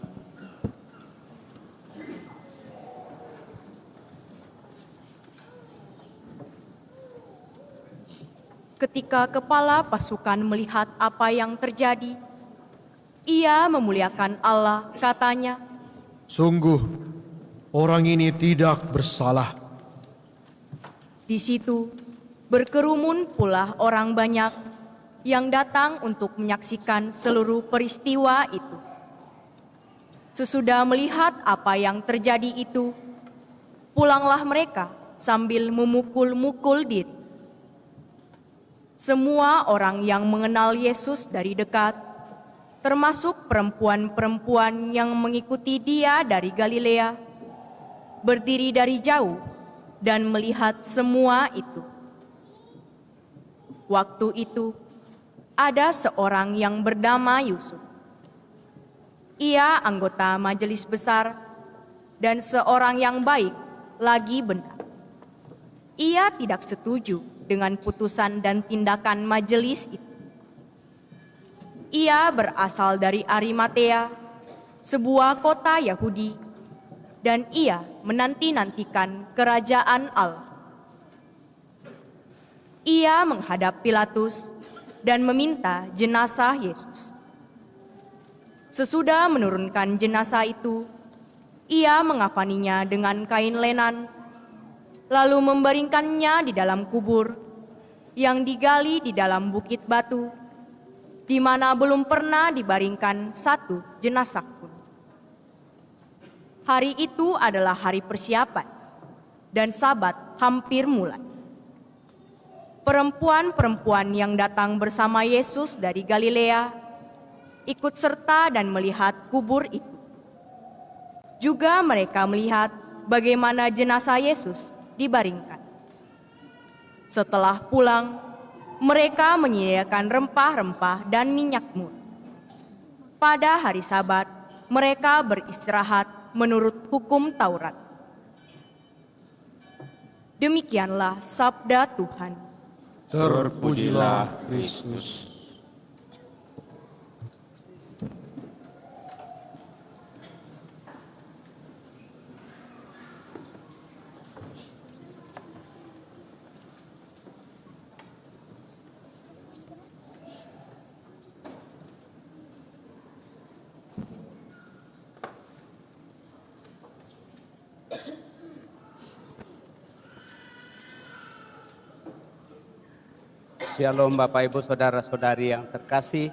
Ketika kepala pasukan melihat apa yang terjadi, ia memuliakan Allah, katanya, Sungguh, orang ini tidak bersalah. di situ berkerumun pula orang banyak yang datang untuk menyaksikan seluruh peristiwa itu. Sesudah melihat apa yang terjadi itu, pulanglah mereka sambil memukul-mukul diri. Semua orang yang mengenal Yesus dari dekat, termasuk perempuan-perempuan yang mengikuti Dia dari Galilea, berdiri dari jauh dan melihat semua itu. Waktu itu, ada seorang yang bernama Yusuf. Ia anggota majelis besar dan seorang yang baik lagi benar. Ia tidak setuju dengan putusan dan tindakan majelis itu. Ia berasal dari Arimatea, sebuah kota Yahudi, dan ia menanti-nantikan kerajaan Allah. Ia menghadap Pilatus dan meminta jenazah Yesus. Sesudah menurunkan jenazah itu, ia mengafaninya dengan kain lenan, lalu membaringkannya di dalam kubur yang digali di dalam bukit batu, di mana belum pernah dibaringkan satu jenazah pun. Hari itu adalah hari persiapan, dan Sabat hampir mulai. Perempuan-perempuan yang datang bersama Yesus dari Galilea ikut serta dan melihat kubur itu. Juga mereka melihat bagaimana jenazah Yesus dibaringkan. Setelah pulang, mereka menyediakan rempah-rempah dan minyak mur. Pada hari Sabat, mereka beristirahat menurut hukum Taurat. Demikianlah sabda Tuhan. Terpujilah Kristus. Shalom Bapak Ibu Saudara-saudari yang terkasih.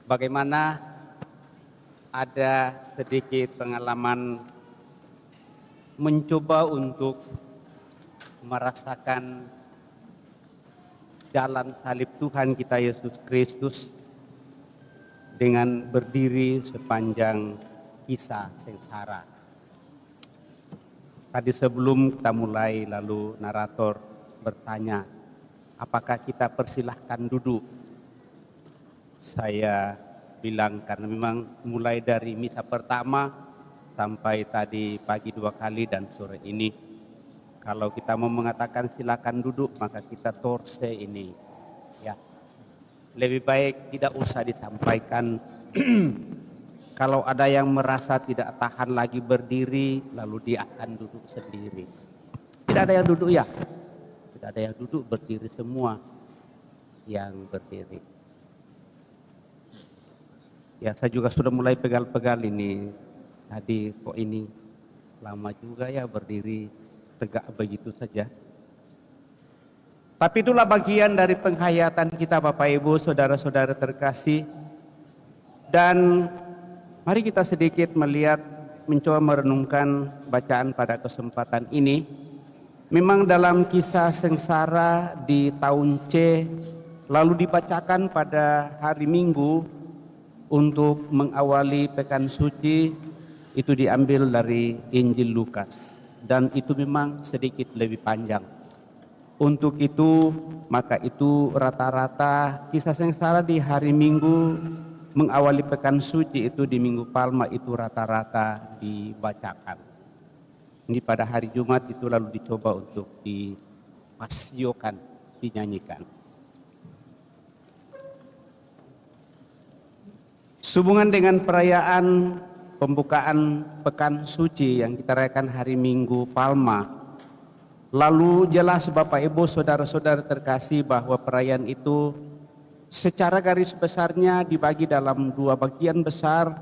Bagaimana ada sedikit pengalaman mencoba untuk merasakan jalan salib Tuhan kita Yesus Kristus dengan berdiri sepanjang kisah sengsara. Tadi sebelum kita mulai, lalu narator bertanya, apakah kita persilahkan duduk? Saya bilang karena memang mulai dari misa pertama sampai tadi pagi 2 kali dan sore ini, kalau kita mau mengatakan silakan duduk, maka kita torse ini, ya lebih baik tidak usah disampaikan. Kalau ada yang merasa tidak tahan lagi berdiri, lalu dia akan duduk sendiri. Tidak ada yang duduk ya. Tidak ada yang duduk, berdiri semua yang berdiri. Ya, saya juga sudah mulai pegal-pegal ini. Tadi kok ini lama juga ya berdiri tegak begitu saja. Tapi itulah bagian dari penghayatan kita Bapak Ibu, saudara-saudara terkasih. Dan mari kita sedikit melihat, mencoba merenungkan bacaan pada kesempatan ini. Memang dalam kisah sengsara di tahun C, lalu dibacakan pada hari Minggu untuk mengawali Pekan Suci, itu diambil dari Injil Lukas. Dan itu memang sedikit lebih panjang. Untuk itu, maka itu rata-rata kisah sengsara di hari Minggu mengawali Pekan Suci itu di Minggu Palma itu rata-rata dibacakan. Ini pada hari Jumat itu lalu dicoba untuk dipasiokan, dinyanyikan. Sehubungan dengan perayaan pembukaan Pekan Suci yang kita rayakan hari Minggu Palma, lalu jelas Bapak Ibu saudara-saudara terkasih bahwa perayaan itu secara garis besarnya dibagi dalam dua bagian besar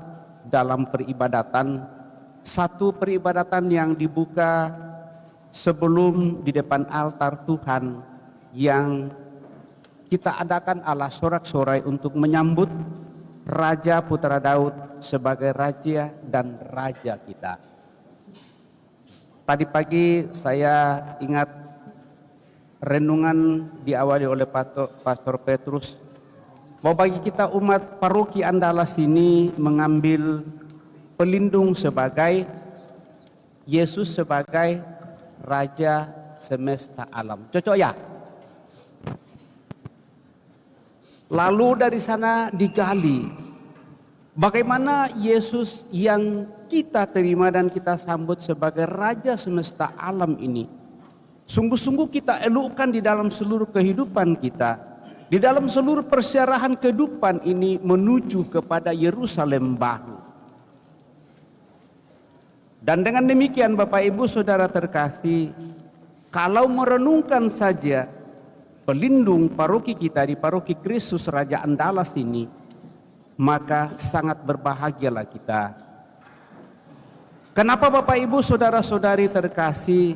dalam peribadatan. Satu peribadatan yang dibuka sebelum di depan altar Tuhan yang kita adakan ala sorak-sorai untuk menyambut Raja Putra Daud sebagai Raja dan Raja kita. Tadi pagi saya ingat renungan diawali oleh Pastor Petrus bahwa bagi kita umat paroki Andalas ini mengambil pelindung sebagai Yesus sebagai Raja semesta alam. Cocok ya? Lalu dari sana digali bagaimana Yesus yang kita terima dan kita sambut sebagai Raja semesta alam ini sungguh-sungguh kita elokkan di dalam seluruh kehidupan kita, di dalam seluruh persiaran kehidupan ini menuju kepada Yerusalem baru. Dan dengan demikian Bapak Ibu Saudara terkasih, kalau merenungkan saja pelindung paroki kita di paroki Kristus Raja Andalas ini, maka sangat berbahagialah kita. Kenapa Bapak Ibu Saudara-saudari terkasih?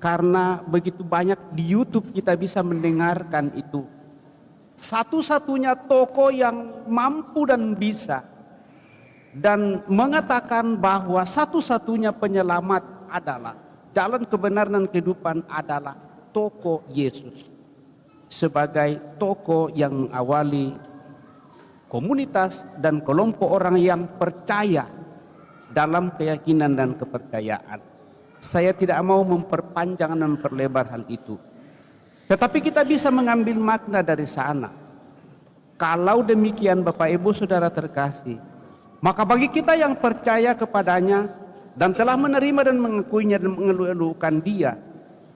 Karena begitu banyak di YouTube kita bisa mendengarkan itu. Satu-satunya tokoh yang mampu dan bisa dan mengatakan bahwa satu-satunya penyelamat adalah jalan kebenaran dan kehidupan adalah tokoh Yesus. Sebagai tokoh yang mengawali komunitas dan kelompok orang yang percaya dalam keyakinan dan kepercayaan. Saya tidak mau memperpanjang dan memperlebar hal itu. Tetapi kita bisa mengambil makna dari sana. Kalau demikian Bapak Ibu Saudara terkasih, maka bagi kita yang percaya kepadanya dan telah menerima dan mengakuinya dan mengeluh-elukan dia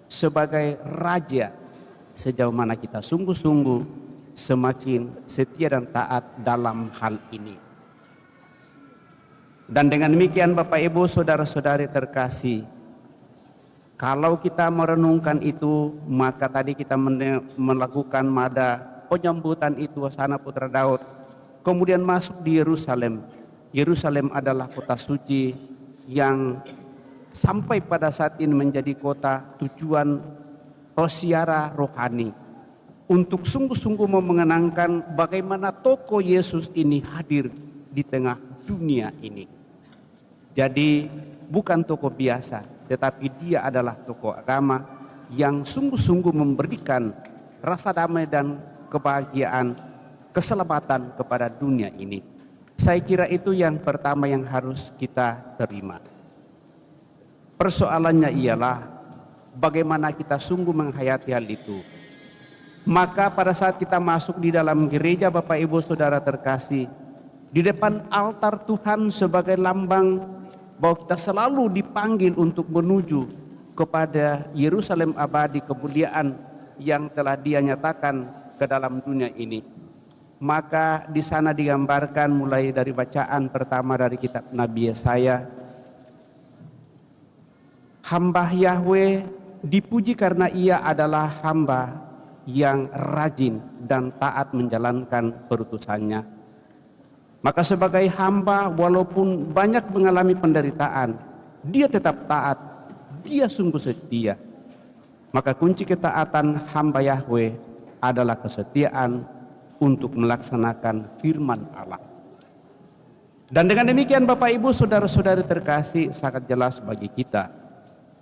sebagai Raja, sejauh mana kita sungguh-sungguh semakin setia dan taat dalam hal ini. Dan dengan demikian Bapak Ibu Saudara-saudari terkasih, kalau kita merenungkan itu, maka tadi kita melakukan mada penyambutan itu Hosana Putra Daud, kemudian masuk di Yerusalem. Yerusalem adalah kota suci yang sampai pada saat ini menjadi kota tujuan rosiara rohani untuk sungguh-sungguh mengenangkan bagaimana tokoh Yesus ini hadir di tengah dunia ini. Jadi bukan tokoh biasa, tetapi dia adalah tokoh agama yang sungguh-sungguh memberikan rasa damai dan kebahagiaan, keselamatan kepada dunia ini. Saya kira itu yang pertama yang harus kita terima. Persoalannya ialah bagaimana kita sungguh menghayati hal itu. Maka pada saat kita masuk di dalam gereja Bapak Ibu Saudara terkasih, di depan altar Tuhan sebagai lambang bahwa kita selalu dipanggil untuk menuju kepada Yerusalem abadi, kemuliaan yang telah Dia nyatakan ke dalam dunia ini. Maka di sana digambarkan mulai dari bacaan pertama dari kitab Nabi Yesaya, hamba Yahweh dipuji karena ia adalah hamba yang rajin dan taat menjalankan perutusannya. Maka sebagai hamba walaupun banyak mengalami penderitaan, dia tetap taat, dia sungguh setia. Maka kunci ketaatan hamba Yahweh adalah kesetiaan untuk melaksanakan firman Allah. Dan dengan demikian Bapak Ibu Saudara-saudari terkasih, sangat jelas bagi kita,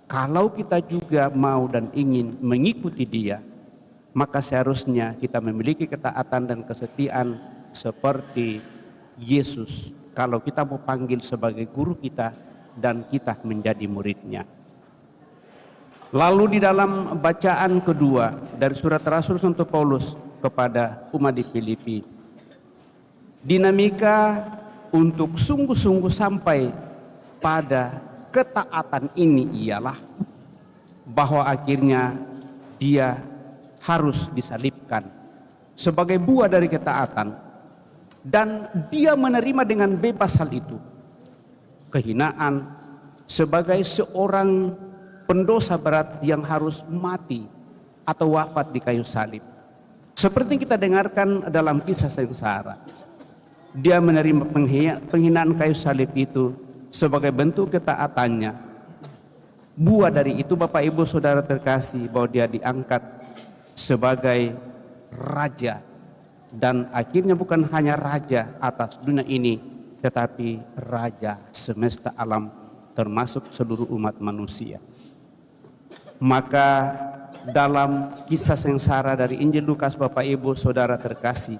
kalau kita juga mau dan ingin mengikuti Dia, maka seharusnya kita memiliki ketaatan dan kesetiaan seperti Yesus. Kalau kita mau panggil sebagai guru kita dan kita menjadi muridnya. Lalu di dalam bacaan kedua dari surat Rasul Santo Paulus kepada umat di Filipi, dinamika untuk sungguh-sungguh sampai pada ketaatan ini ialah bahwa akhirnya dia harus disalibkan sebagai buah dari ketaatan. Dan dia menerima dengan bebas hal itu. Kehinaan sebagai seorang pendosa berat yang harus mati atau wafat di kayu salib. Seperti kita dengarkan dalam kisah sengsara. Dia menerima penghinaan kayu salib itu sebagai bentuk ketaatannya. Buah dari itu Bapak Ibu Saudara terkasih, bahwa dia diangkat sebagai raja. Dan akhirnya bukan hanya raja atas dunia ini, tetapi raja semesta alam, termasuk seluruh umat manusia. Maka dalam kisah sengsara dari Injil Lukas Bapak Ibu Saudara terkasih,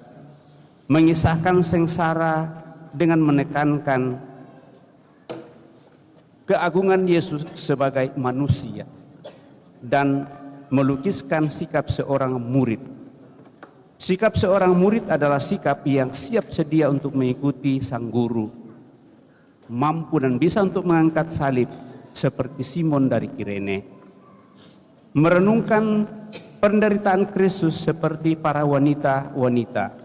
mengisahkan sengsara dengan menekankan keagungan Yesus sebagai manusia dan melukiskan sikap seorang murid. Sikap seorang murid adalah sikap yang siap sedia untuk mengikuti sang guru, mampu dan bisa untuk mengangkat salib seperti Simon dari Kirene, merenungkan penderitaan Kristus seperti para wanita-wanita,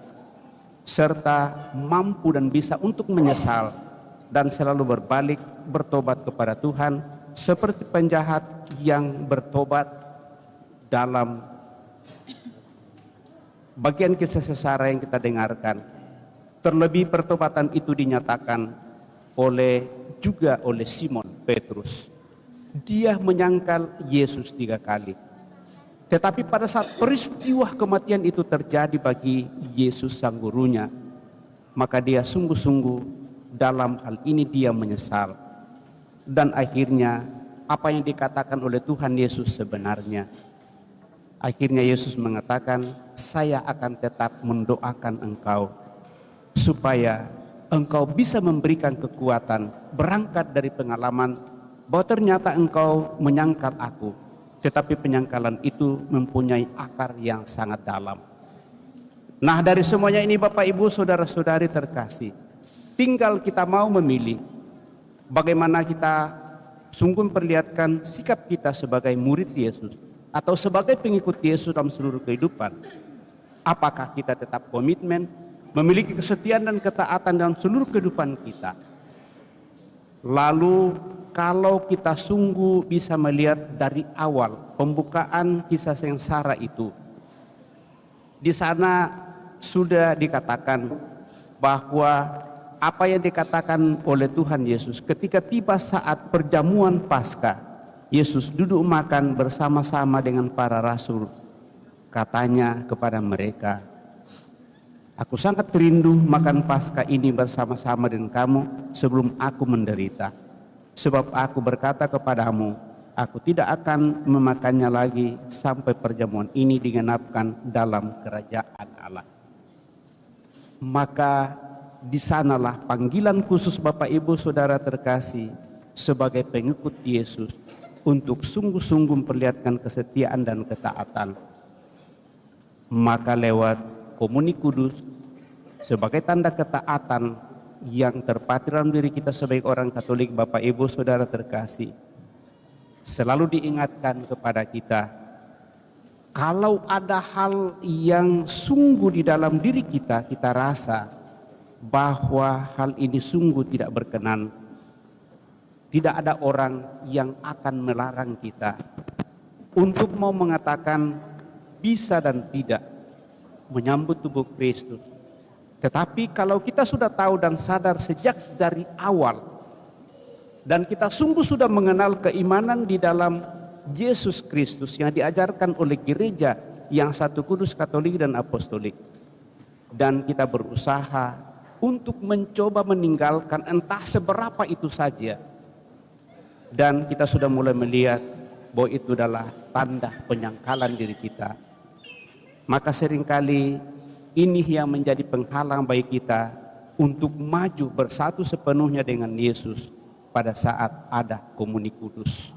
serta mampu dan bisa untuk menyesal dan selalu berbalik bertobat kepada Tuhan seperti penjahat yang bertobat. Dalam bagian kisah sengsara yang kita dengarkan, terlebih pertobatan itu dinyatakan juga oleh Simon Petrus. Dia menyangkal Yesus 3 kali. Tetapi pada saat peristiwa kematian itu terjadi bagi Yesus sang gurunya, maka dia sungguh-sungguh dalam hal ini dia menyesal. Dan akhirnya apa yang dikatakan oleh Tuhan Yesus sebenarnya. Akhirnya Yesus mengatakan, saya akan tetap mendoakan engkau supaya engkau bisa memberikan kekuatan berangkat dari pengalaman bahwa ternyata engkau menyangkal aku, tetapi penyangkalan itu mempunyai akar yang sangat dalam. Nah, dari semuanya ini Bapak Ibu Saudara-saudari terkasih, tinggal kita mau memilih bagaimana kita sungguh memperlihatkan sikap kita sebagai murid Yesus atau sebagai pengikut Yesus dalam seluruh kehidupan. Apakah kita tetap komitmen, memiliki kesetiaan dan ketaatan dalam seluruh kehidupan kita. Lalu kalau kita sungguh bisa melihat dari awal pembukaan kisah sengsara itu, di sana sudah dikatakan bahwa apa yang dikatakan oleh Tuhan Yesus ketika tiba saat perjamuan Paskah, Yesus duduk makan bersama-sama dengan para rasul. Katanya kepada mereka, aku sangat rindu makan Paskah ini bersama-sama dengan kamu sebelum aku menderita. Sebab aku berkata kepadamu, aku tidak akan memakannya lagi sampai perjamuan ini digenapkan dalam kerajaan Allah. Maka di sanalah panggilan khusus Bapak Ibu Saudara terkasih sebagai pengikut Yesus untuk sungguh-sungguh memperlihatkan kesetiaan dan ketaatan. Maka lewat komuni kudus sebagai tanda ketaatan yang terpatri dalam diri kita sebagai orang Katolik, Bapak Ibu Saudara terkasih, selalu diingatkan kepada kita, kalau ada hal yang sungguh di dalam diri kita, kita rasa bahwa hal ini sungguh tidak berkenan, tidak ada orang yang akan melarang kita untuk mau mengatakan bisa dan tidak menyambut tubuh Kristus. Tetapi kalau kita sudah tahu dan sadar sejak dari awal, dan kita sungguh sudah mengenal keimanan di dalam Yesus Kristus yang diajarkan oleh gereja yang satu kudus, Katolik dan Apostolik, dan kita berusaha untuk mencoba meninggalkan entah seberapa itu saja, dan kita sudah mulai melihat bahwa itu adalah tanda penyangkalan diri kita, maka seringkali ini yang menjadi penghalang bagi kita untuk maju bersatu sepenuhnya dengan Yesus pada saat ada komuni kudus.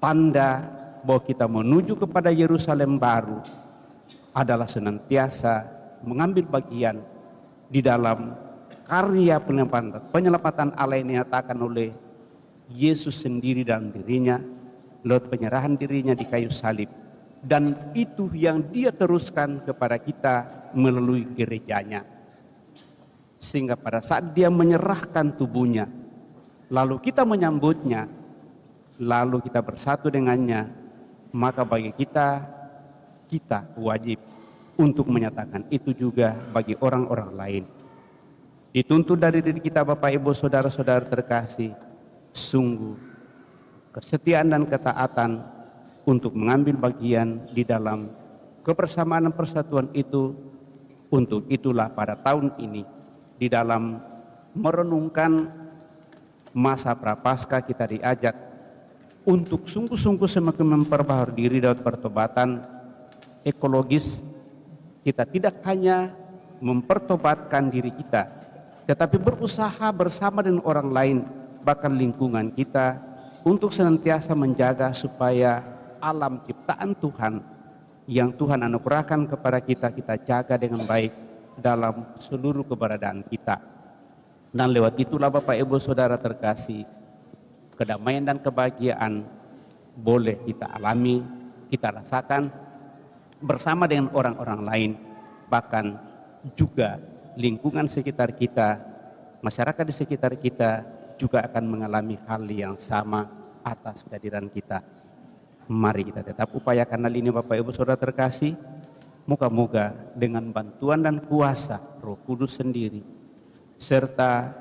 Tanda bahwa kita menuju kepada Yerusalem baru adalah senantiasa mengambil bagian di dalam karya penyelamatan Allah yang dinyatakan oleh Yesus sendiri dalam dirinya lewat penyerahan dirinya di kayu salib, dan itu yang Dia teruskan kepada kita melalui gerejanya. Sehingga pada saat Dia menyerahkan tubuhnya, lalu kita menyambutnya, lalu kita bersatu dengannya, maka bagi kita wajib untuk menyatakan itu juga bagi orang-orang lain. Dituntut dari diri kita Bapak Ibu Saudara-saudara terkasih, sungguh kesetiaan dan ketaatan untuk mengambil bagian di dalam kebersamaan dan persatuan itu. Untuk itulah pada tahun ini di dalam merenungkan masa prapaskah kita diajak untuk sungguh-sungguh semakin memperbaharui diri dalam pertobatan ekologis. Kita tidak hanya mempertobatkan diri kita, tetapi berusaha bersama dengan orang lain, bahkan lingkungan kita, untuk senantiasa menjaga supaya alam ciptaan Tuhan yang Tuhan anugerahkan kepada kita, kita jaga dengan baik dalam seluruh keberadaan kita. Dan lewat itulah Bapak Ibu Saudara terkasih, kedamaian dan kebahagiaan boleh kita alami, kita rasakan bersama dengan orang-orang lain, bahkan juga lingkungan sekitar kita, masyarakat di sekitar kita juga akan mengalami hal yang sama atas kehadiran kita. Mari kita tetap upayakan hal ini Bapak Ibu Saudara terkasih. Moga-moga dengan bantuan dan kuasa Roh Kudus sendiri, serta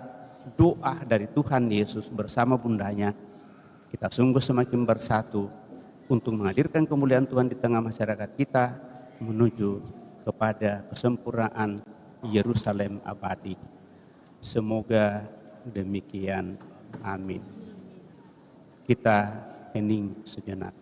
doa dari Tuhan Yesus bersama bundanya, kita sungguh semakin bersatu untuk menghadirkan kemuliaan Tuhan di tengah masyarakat kita menuju kepada kesempurnaan Yerusalem abadi. Semoga demikian. Amin. Kita hening sejenak.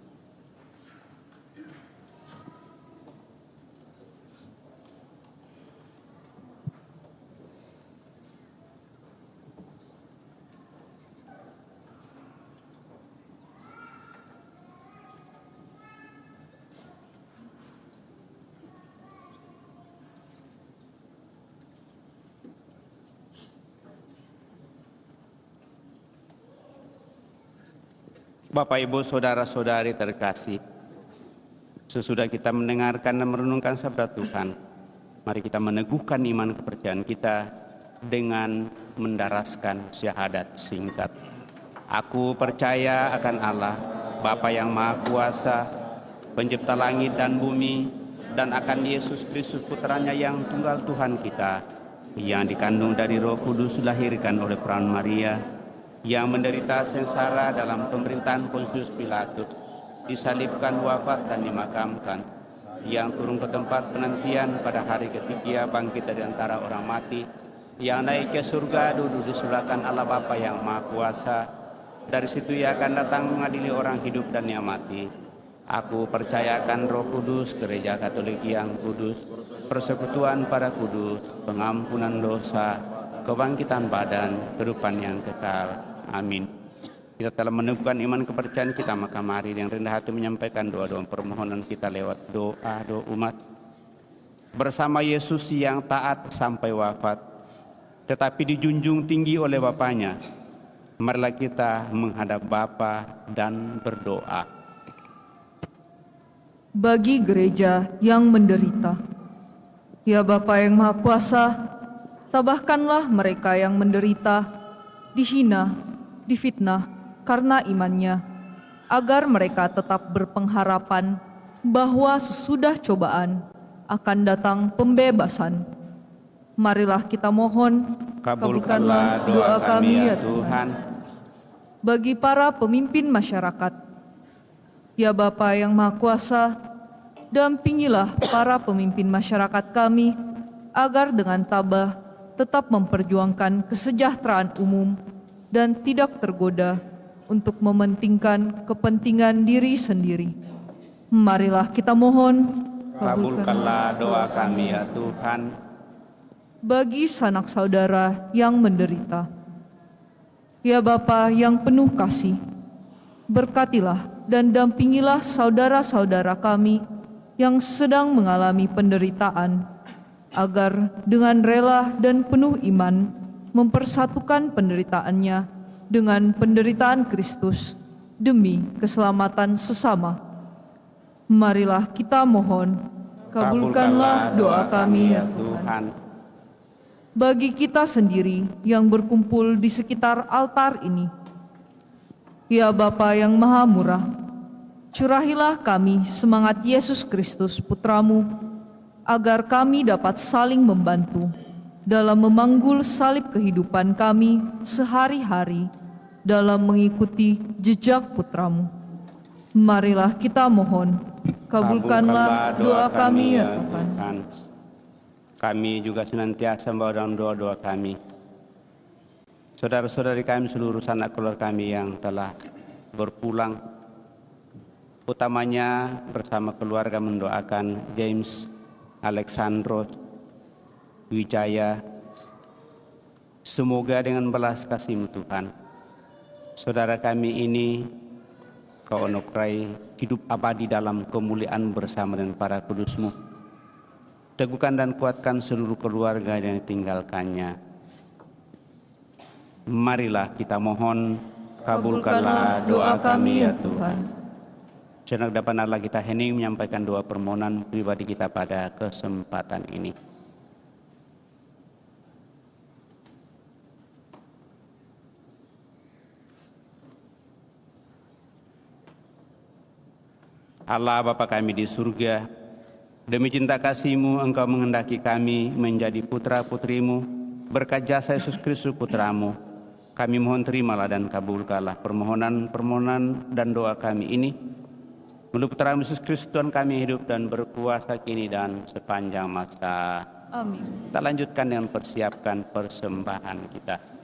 Bapak Ibu Saudara-saudari terkasih, sesudah kita mendengarkan dan merenungkan sabda Tuhan, mari kita meneguhkan iman kepercayaan kita dengan mendaraskan syahadat singkat. Aku percaya akan Allah, Bapa yang Maha Kuasa, Pencipta langit dan bumi, dan akan Yesus Kristus Putranya yang tunggal Tuhan kita, yang dikandung dari Roh Kudus, dilahirkan oleh perawan Maria, yang menderita sengsara dalam pemerintahan Pontius Pilatus, disalibkan, wafat dan dimakamkan, yang turun ke tempat penantian pada hari ketiga, bangkit dari antara orang mati, yang naik ke surga, duduk di sebelah kanan Allah Bapa yang Maha Kuasa. Dari situ Ia akan datang mengadili orang hidup dan yang mati. Aku percayakan Roh Kudus, Gereja Katolik yang kudus, persekutuan para kudus, pengampunan dosa, kebangkitan badan, kehidupan yang kekal. Amin. Kita telah meneguhkan iman kepercayaan kita, maka mari dengan rendah hati menyampaikan doa-doa permohonan kita lewat doa umat. Bersama Yesus yang taat sampai wafat, tetapi dijunjung tinggi oleh Bapaknya, marilah kita menghadap Bapa dan berdoa. Bagi gereja yang menderita, ya Bapa yang Maha Kuasa, tabahkanlah mereka yang menderita, dihina, difitnah karena imannya, agar mereka tetap berpengharapan bahwa sesudah cobaan akan datang pembebasan. Marilah kita mohon, kabulkanlah doa kami ya Tuhan. Bagi para pemimpin masyarakat, ya Bapa yang Maha Kuasa, dampingilah para pemimpin masyarakat kami, agar dengan tabah tetap memperjuangkan kesejahteraan umum dan tidak tergoda untuk mementingkan kepentingan diri sendiri. Marilah kita mohon, kabulkanlah doa kami ya Tuhan. Bagi sanak saudara yang menderita, ya Bapa yang penuh kasih, berkatilah dan dampingilah saudara-saudara kami yang sedang mengalami penderitaan, agar dengan rela dan penuh iman mempersatukan penderitaannya dengan penderitaan Kristus demi keselamatan sesama. Marilah kita mohon, kabulkanlah doa kami ya Tuhan. Bagi kita sendiri yang berkumpul di sekitar altar ini, ya Bapa yang Maha Murah, curahilah kami semangat Yesus Kristus Putramu, agar kami dapat saling membantu dalam memanggul salib kehidupan kami sehari-hari dalam mengikuti jejak Putramu. Marilah kita mohon, kabulkanlah doa kami ya Tuhan. Kami juga senantiasa membawa dalam doa-doa kami saudara-saudari kami, seluruh sanak keluarga kami yang telah berpulang, utamanya bersama keluarga mendoakan James Alexandros Wijaya. Semoga dengan belas kasih-Mu Tuhan, saudara kami ini Kau anugerai hidup abadi dalam kemuliaan bersama dengan para kudus-Mu. Teguhkan dan kuatkan seluruh keluarga yang ditinggalkannya. Marilah kita mohon, kabulkanlah doa kami ya Tuhan. Sejenak dapat kita hening menyampaikan doa permohonan pribadi kita pada kesempatan ini. Allah Bapa kami di surga, demi cinta kasih-Mu Engkau menghendaki kami menjadi putra-putri-Mu. Berkat jasa Yesus Kristus Putra-Mu, kami mohon terimalah dan kabulkanlah permohonan dan doa kami ini. Melalui Putra Yesus Kristus Tuhan kami hidup dan berkuasa kini dan sepanjang masa. Amin. Kita lanjutkan dengan persiapkan persembahan kita.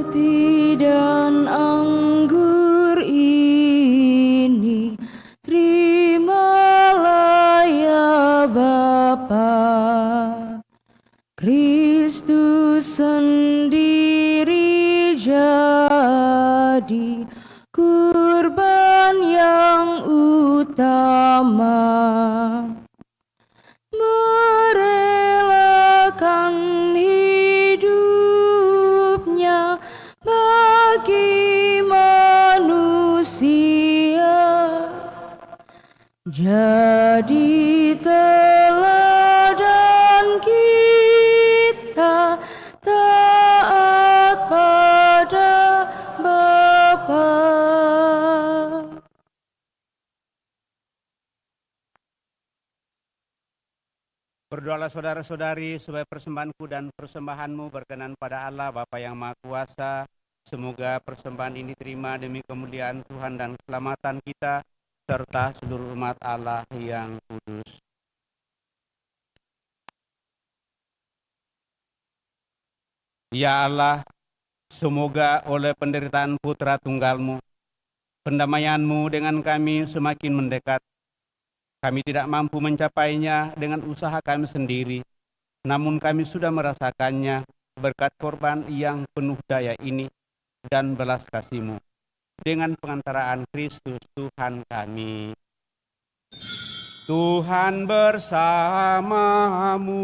roti dan anggur ini, terimalah ya Bapa. Kristus sendiri jadi kurban yang utama, merelakan hidupnya bagi manusia, jadi teladan kita taat pada Bapa. Berdoalah saudara-saudari supaya persembahanku dan persembahanmu berkenan pada Allah Bapa yang Maha Kuasa. Semoga persembahan ini terima demi kemuliaan Tuhan dan keselamatan kita serta seluruh umat Allah yang kudus. Ya Allah, semoga oleh penderitaan putra tunggalmu, pendamaianmu dengan kami semakin mendekat. Kami tidak mampu mencapainya dengan usaha kami sendiri, namun kami sudah merasakannya berkat korban yang penuh daya ini dan belas kasih-Mu. Dengan pengantaraan Kristus Tuhan kami. Tuhan bersamamu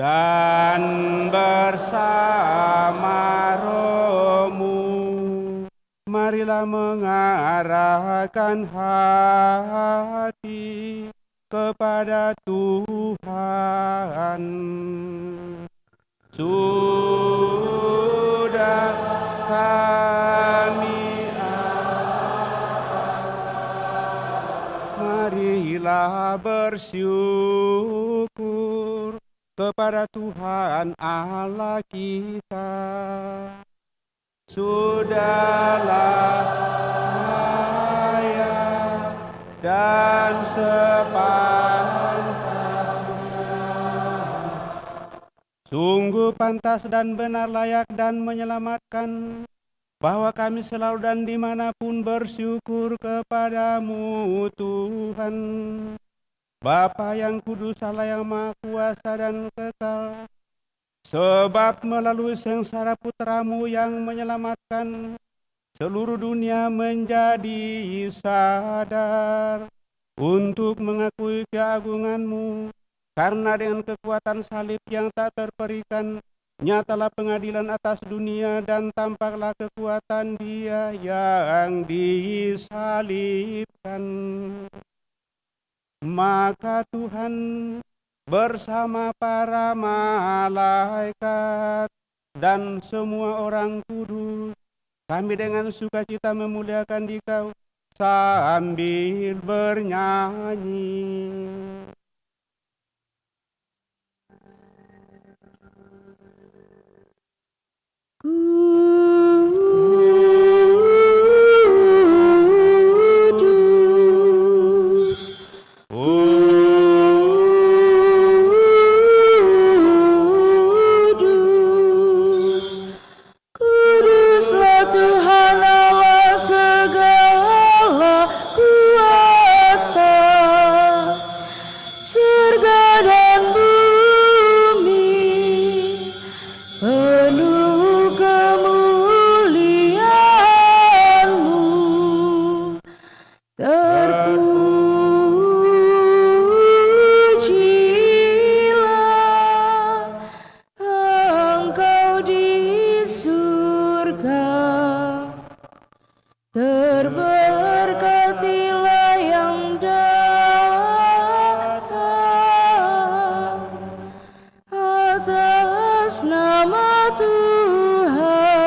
dan bersama rohmu. Marilah mengarahkan hati kepada Tuhan. Sudah kami marilah bersyukur kepada Tuhan Allah kita. Sudahlah layak dan sepantasnya, sungguh pantas dan benar, layak dan menyelamatkan, bahwa kami selalu dan dimanapun bersyukur kepadamu Tuhan, Bapa yang kudus, Allah yang Maha Kuasa dan kekal. Sebab melalui sengsara putramu yang menyelamatkan, seluruh dunia menjadi sadar untuk mengakui keagunganmu. Karena dengan kekuatan salib yang tak terperikan, nyatalah pengadilan atas dunia dan tampaklah kekuatan Dia yang disalibkan. Maka Tuhan bersama para malaikat dan semua orang kudus, kami dengan sukacita memuliakan Dikau sambil bernyanyi. Terberkatilah yang datang atas nama Tuhan.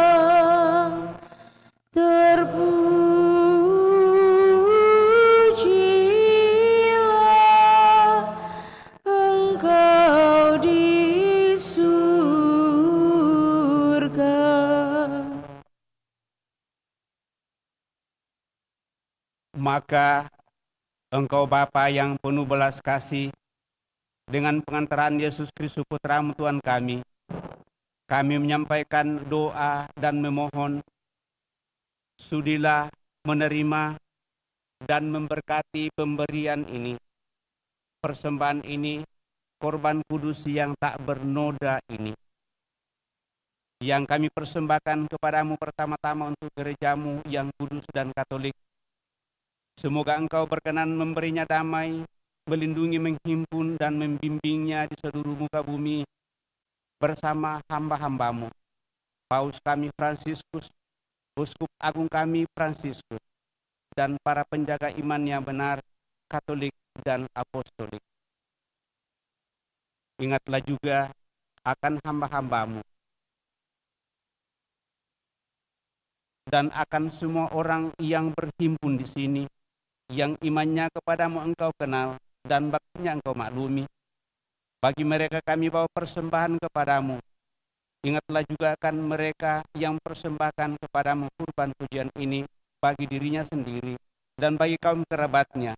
Terpujilah Engkau di surga. Maka Engkau Bapa yang penuh belas kasih, dengan pengantaran Yesus Kristus Putramu Tuhan kami menyampaikan doa dan memohon, sudilah menerima dan memberkati pemberian ini, persembahan ini, korban kudus yang tak bernoda ini, yang kami persembahkan kepadamu pertama-tama untuk gerejamu yang kudus dan katolik. Semoga engkau berkenan memberinya damai, melindungi, menghimpun, dan membimbingnya di seluruh muka bumi bersama hamba-hambamu, Paus kami Fransiskus, Uskup Agung kami Fransiskus, dan para penjaga iman yang benar, katolik dan apostolik. Ingatlah juga akan hamba-hambamu dan akan semua orang yang berhimpun di sini, yang imannya kepadamu engkau kenal dan baktinya engkau maklumi. Bagi mereka kami bawa persembahan kepadamu. Ingatlah juga akan mereka yang persembahkan kepadamu kurban pujian ini bagi dirinya sendiri dan bagi kaum kerabatnya,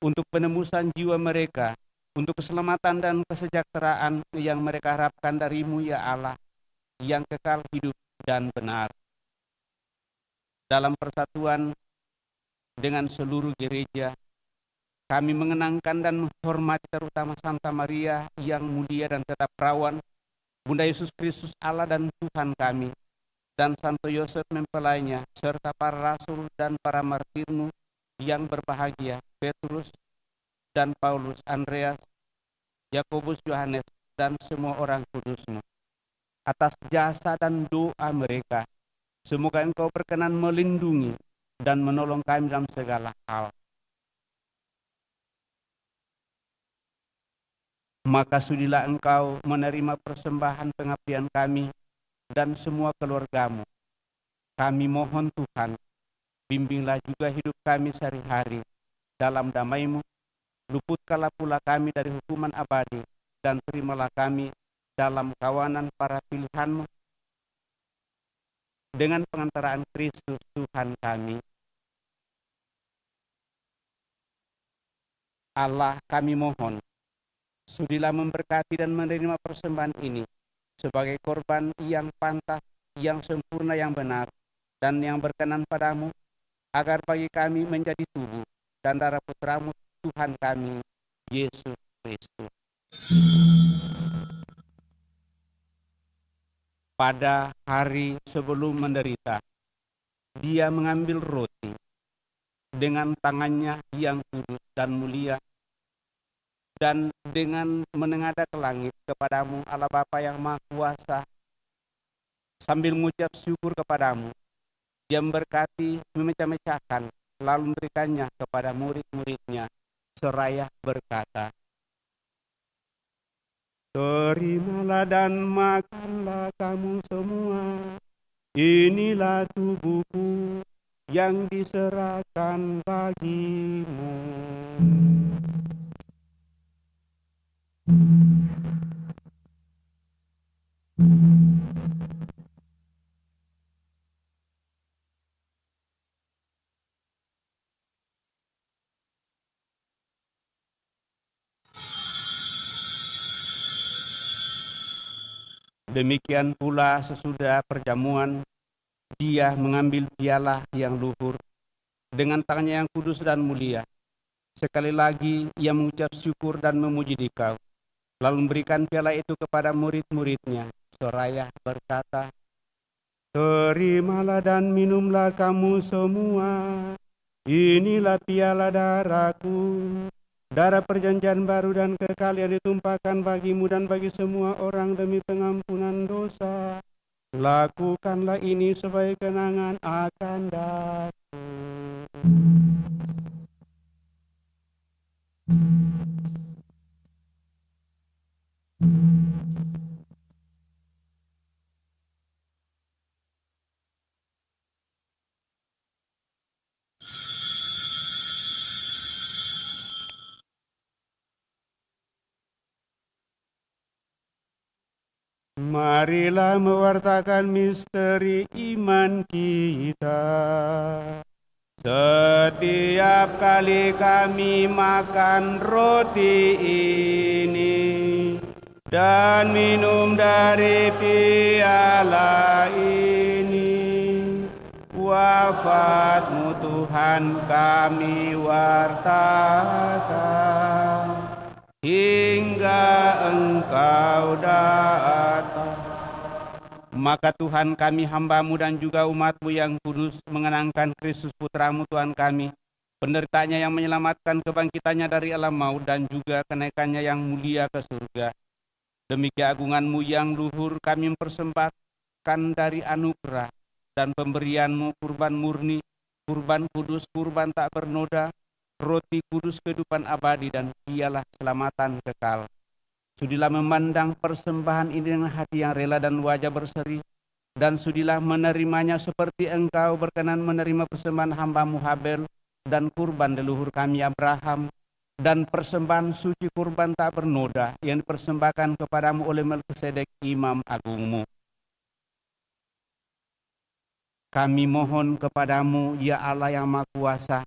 untuk penebusan jiwa mereka, untuk keselamatan dan kesejahteraan yang mereka harapkan darimu ya Allah, yang kekal hidup dan benar. Dalam persatuan dengan seluruh gereja, kami mengenangkan dan menghormati terutama Santa Maria yang mulia dan tetap perawan, Bunda Yesus Kristus Allah dan Tuhan kami, dan Santo Yosef mempelainya, serta para rasul dan para martirmu yang berbahagia, Petrus dan Paulus, Andreas, Yakobus, Yohanes, dan semua orang kudusmu. Atas jasa dan doa mereka, semoga engkau berkenan melindungi dan menolong kami dalam segala hal. Maka sudilah engkau menerima persembahan pengabdian kami dan semua keluargamu. Kami mohon Tuhan, bimbinglah juga hidup kami sehari-hari dalam damai-Mu, luputkanlah pula kami dari hukuman abadi, dan terimalah kami dalam kawanan para pilihan-Mu, dengan pengantaraan Kristus Tuhan kami. Allah, kami mohon, sudilah memberkati dan menerima persembahan ini sebagai korban yang pantas, yang sempurna, yang benar, dan yang berkenan padamu, agar bagi kami menjadi tubuh dan darah putramu Tuhan kami, Yesus Kristus. Pada hari sebelum menderita, Dia mengambil roti dengan tangannya yang kudus dan mulia, dan dengan menengadah ke langit kepadamu Allah Bapa yang Maha Kuasa, sambil mengucap syukur kepadamu, Dia memberkati, memecah-mecahkan, lalu memberikannya kepada murid-muridnya, seraya berkata, terimalah dan makanlah kamu semua, inilah tubuhku yang diserahkan bagimu. Demikian pula sesudah perjamuan, Dia mengambil piala yang luhur dengan tangannya yang kudus dan mulia. Sekali lagi Ia mengucap syukur dan memuji Dikau, lalu memberikan piala itu kepada murid-muridnya, seraya berkata, terimalah dan minumlah kamu semua, inilah piala darahku, darah perjanjian baru dan kekal yang ditumpahkan bagimu dan bagi semua orang demi pengampunan dosa. Lakukanlah ini sebagai kenangan akan daku. Marilah mewartakan misteri iman kita. Setiap kali kami makan roti ini dan minum dari piala ini. Wafat-Mu Tuhan kami wartakan hingga Engkau datang. Maka Tuhan kami hamba-Mu dan juga umat-Mu yang kudus mengenangkan Kristus Putra-Mu Tuhan kami, penderitaannya yang menyelamatkan, kebangkitannya dari alam maut, dan juga kenaikannya yang mulia ke surga. Demi keagungan-Mu yang luhur kami mempersembahkan dari anugerah dan pemberian-Mu kurban murni, kurban kudus, kurban tak bernoda, roti kudus kehidupan abadi, dan piala keselamatan kekal. Sudilah memandang persembahan ini dengan hati yang rela dan wajah berseri, dan sudilah menerimanya seperti Engkau berkenan menerima persembahan hamba-Mu Habel dan kurban leluhur kami Abraham, dan persembahan suci kurban tak bernoda yang dipersembahkan kepadamu oleh Melkisedek Imam Agungmu. Kami mohon kepadamu, ya Allah yang Maha Kuasa,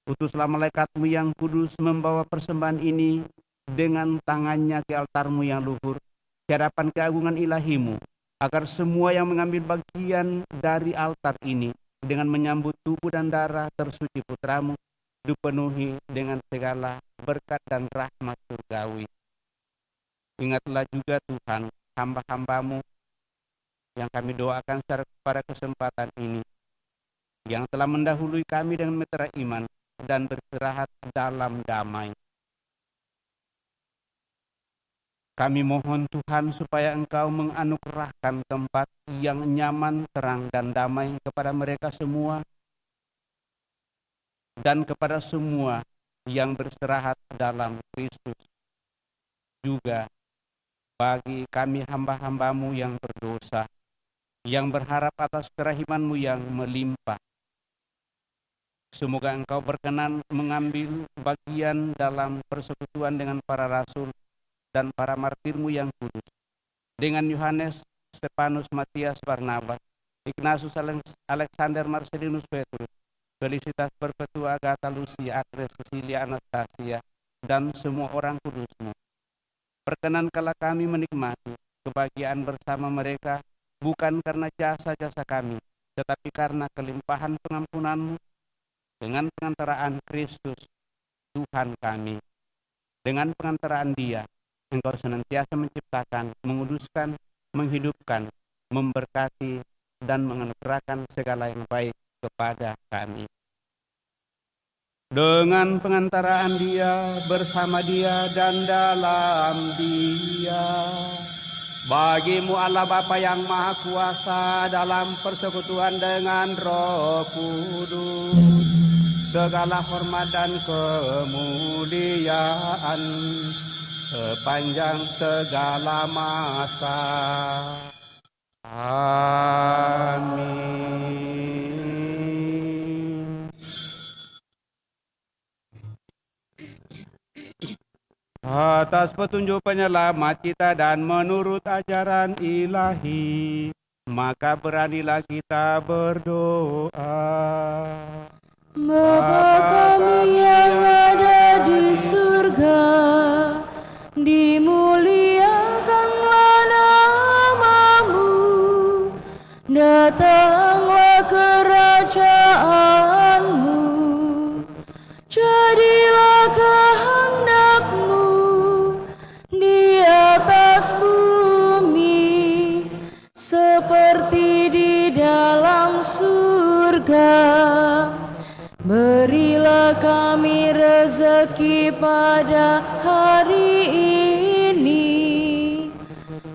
utuslah malaikat-Mu yang kudus membawa persembahan ini dengan tangannya ke altar-Mu yang luhur, di hadapan keagungan ilahi-Mu, agar semua yang mengambil bagian dari altar ini dengan menyambut tubuh dan darah tersuci Putra-Mu dipenuhi dengan segala berkat dan rahmat surgawi. Ingatlah juga Tuhan hamba-hamba-Mu yang kami doakan secara pada kesempatan ini, yang telah mendahului kami dengan metera iman dan beristirahat dalam damai. Kami mohon Tuhan supaya Engkau menganugerahkan tempat yang nyaman, terang, dan damai kepada mereka semua, dan kepada semua yang beristirahat dalam Kristus. Juga bagi kami hamba-hamba-Mu yang berdosa, yang berharap atas kerahiman-Mu yang melimpah, semoga Engkau berkenan mengambil bagian dalam persekutuan dengan para rasul dan para martir-Mu yang kudus, dengan Yohanes, Stefanus, Matias, Barnabas, Ignatius, Alexander, Marcelinus, Petrus, Felicitas, Perpetua, Agatha, Lucia, Agnes, Cecilia, Anastasia, dan semua orang kudus-Mu. Perkenankanlah kami menikmati kebahagiaan bersama mereka, bukan karena jasa-jasa kami, tetapi karena kelimpahan pengampunan-Mu, dengan pengantaraan Kristus Tuhan kami. Dengan pengantaraan Dia, Engkau senantiasa menciptakan, menguduskan, menghidupkan, memberkati, dan menganugerahkan segala yang baik kepada kami. Dengan pengantaraan Dia, bersama Dia, dan dalam Dia, bagi-Mu Allah Bapa yang Maha Kuasa, dalam persekutuan dengan Roh Kudus, segala hormat dan kemuliaan sepanjang segala masa. Amin. Atas petunjuk penyelamat kita dan menurut ajaran ilahi, maka beranilah kita berdoa. Bapa kami yang ada di surga, dimuliakanlah nama-Mu, datanglah kerajaan-Mu, jadilah kehendak-Mu di atas bumi seperti di dalam surga. Berilah kami rezeki pada hari ini,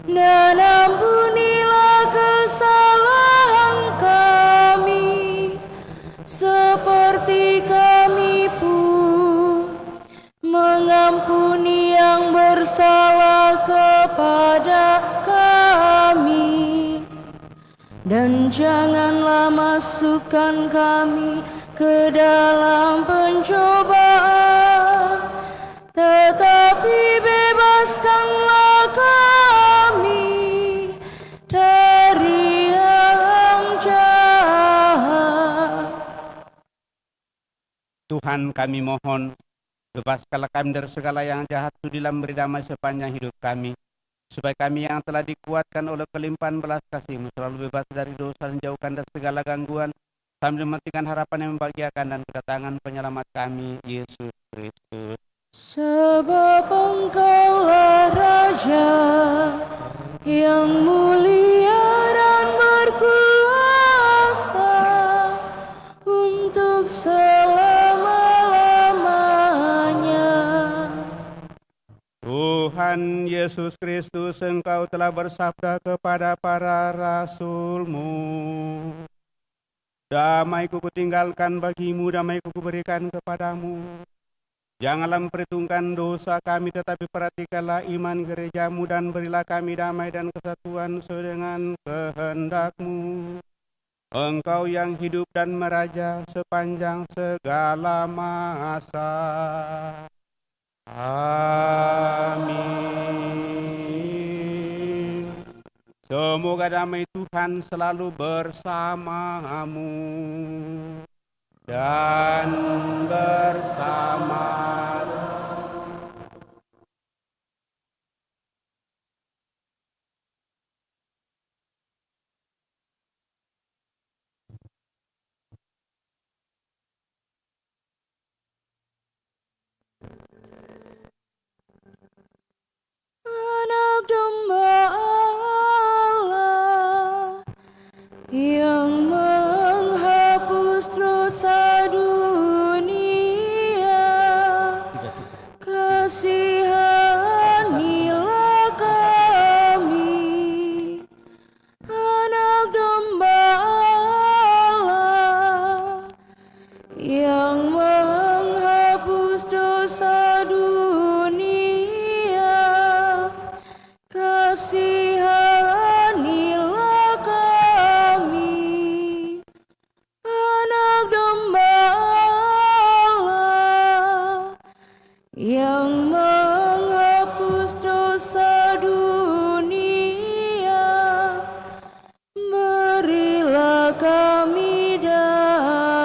dan ampunilah kesalahan kami, seperti kami pun mengampuni yang bersalah kepada kami. Dan janganlah masukkan kami ke dalam pencobaan, tetapi bebaskanlah kami dari yang jahat. Tuhan kami mohon, bebaskanlah kami dari segala yang jahat, sudilah memberi damai sepanjang hidup kami, supaya kami yang telah dikuatkan oleh kelimpahan belas kasih-Mu selalu bebas dari dosa dan jauhkan dari segala gangguan, sambil mementingkan harapan yang membahagiakan dan kedatangan penyelamat kami, Yesus Kristus. Sebab Engkaulah Raja yang mulia dan berkuasa untuk selama-lamanya. Tuhan Yesus Kristus, Engkau telah bersabda kepada para rasul-Mu, damai-Ku kutinggalkan bagimu, damai-Ku kuberikan kepadamu. Janganlah memperhitungkan dosa kami, tetapi perhatikanlah iman gereja-Mu dan berilah kami damai dan kesatuan sedengan kehendak-Mu. Engkau yang hidup dan meraja sepanjang segala masa. Amin. Semoga damai Tuhan selalu bersamamu dan bersama Anak domba Allah yang menghapus dosa dunia, kasihanilah kami. Anak domba Allah yang menghapus dosa dunia, kasihanilah kami. Anak domba Allah yang menghapus dosa dunia, berilah kami damai.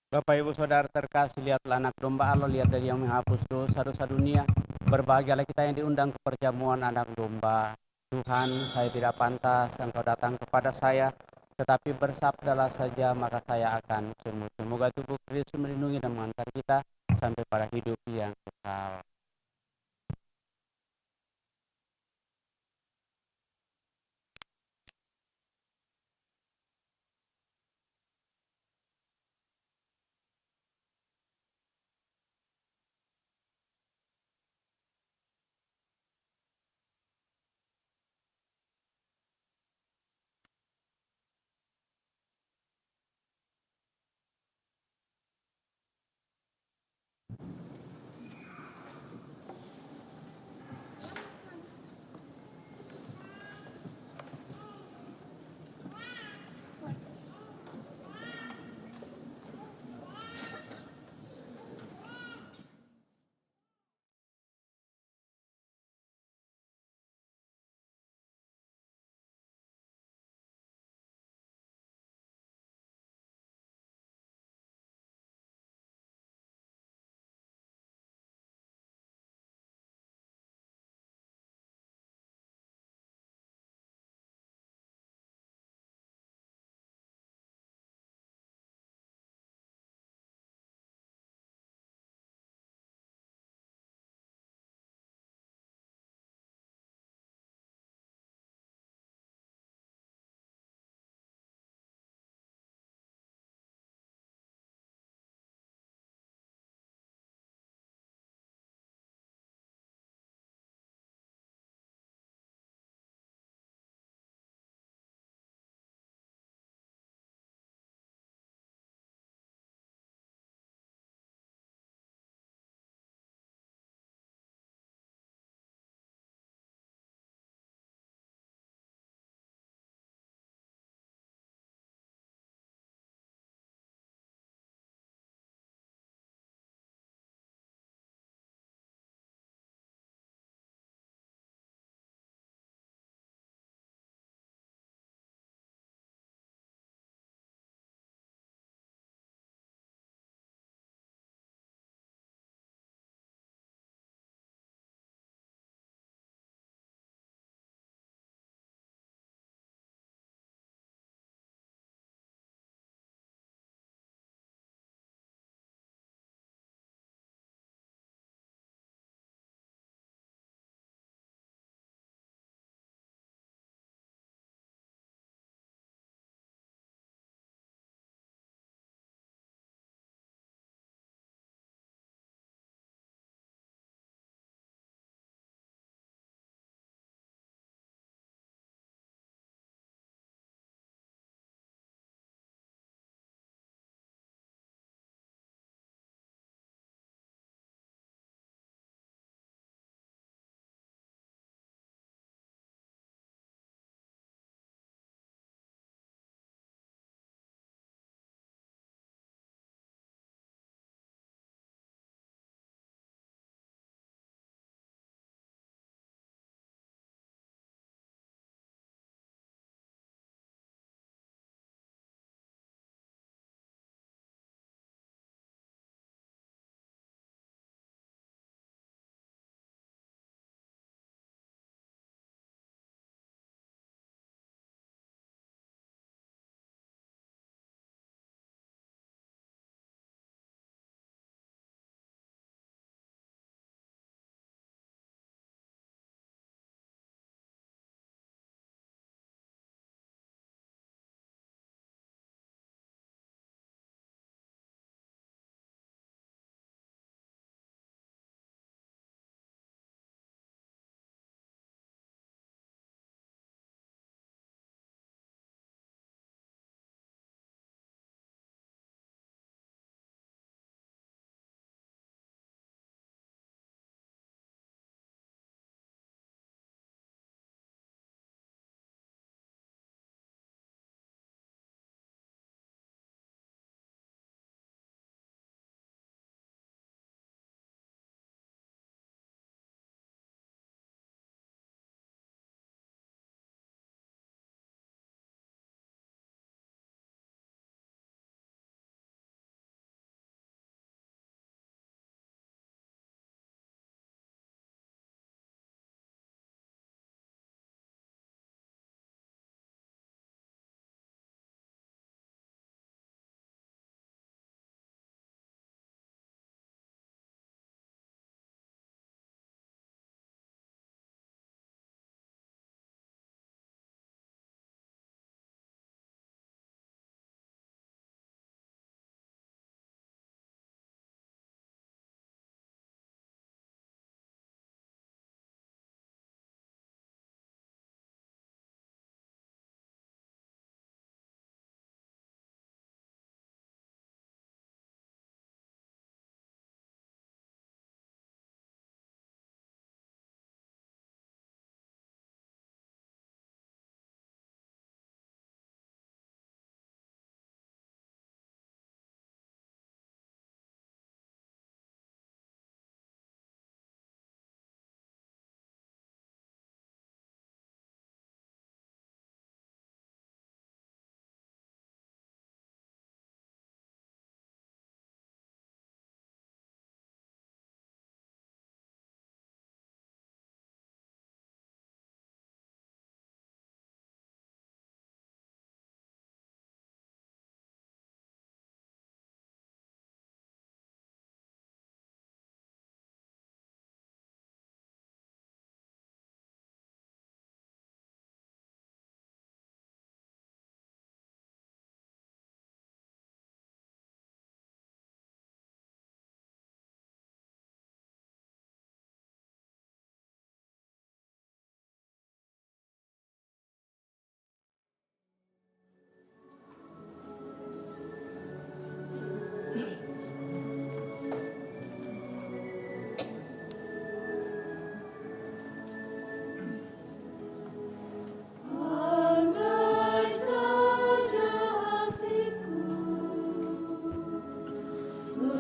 Bapak Ibu Saudara terkasih, lihatlah anak domba Allah, lihat dari yang menghapus dosa-dosa dunia. Berbahagialah kita yang diundang ke perjamuan anak domba. Tuhan, saya tidak pantas Engkau datang kepada saya, tetapi bersabdalah saja maka saya akan sembuh. Semoga tubuh Kristus melindungi dan mengantar kita sampai pada hidup yang kekal.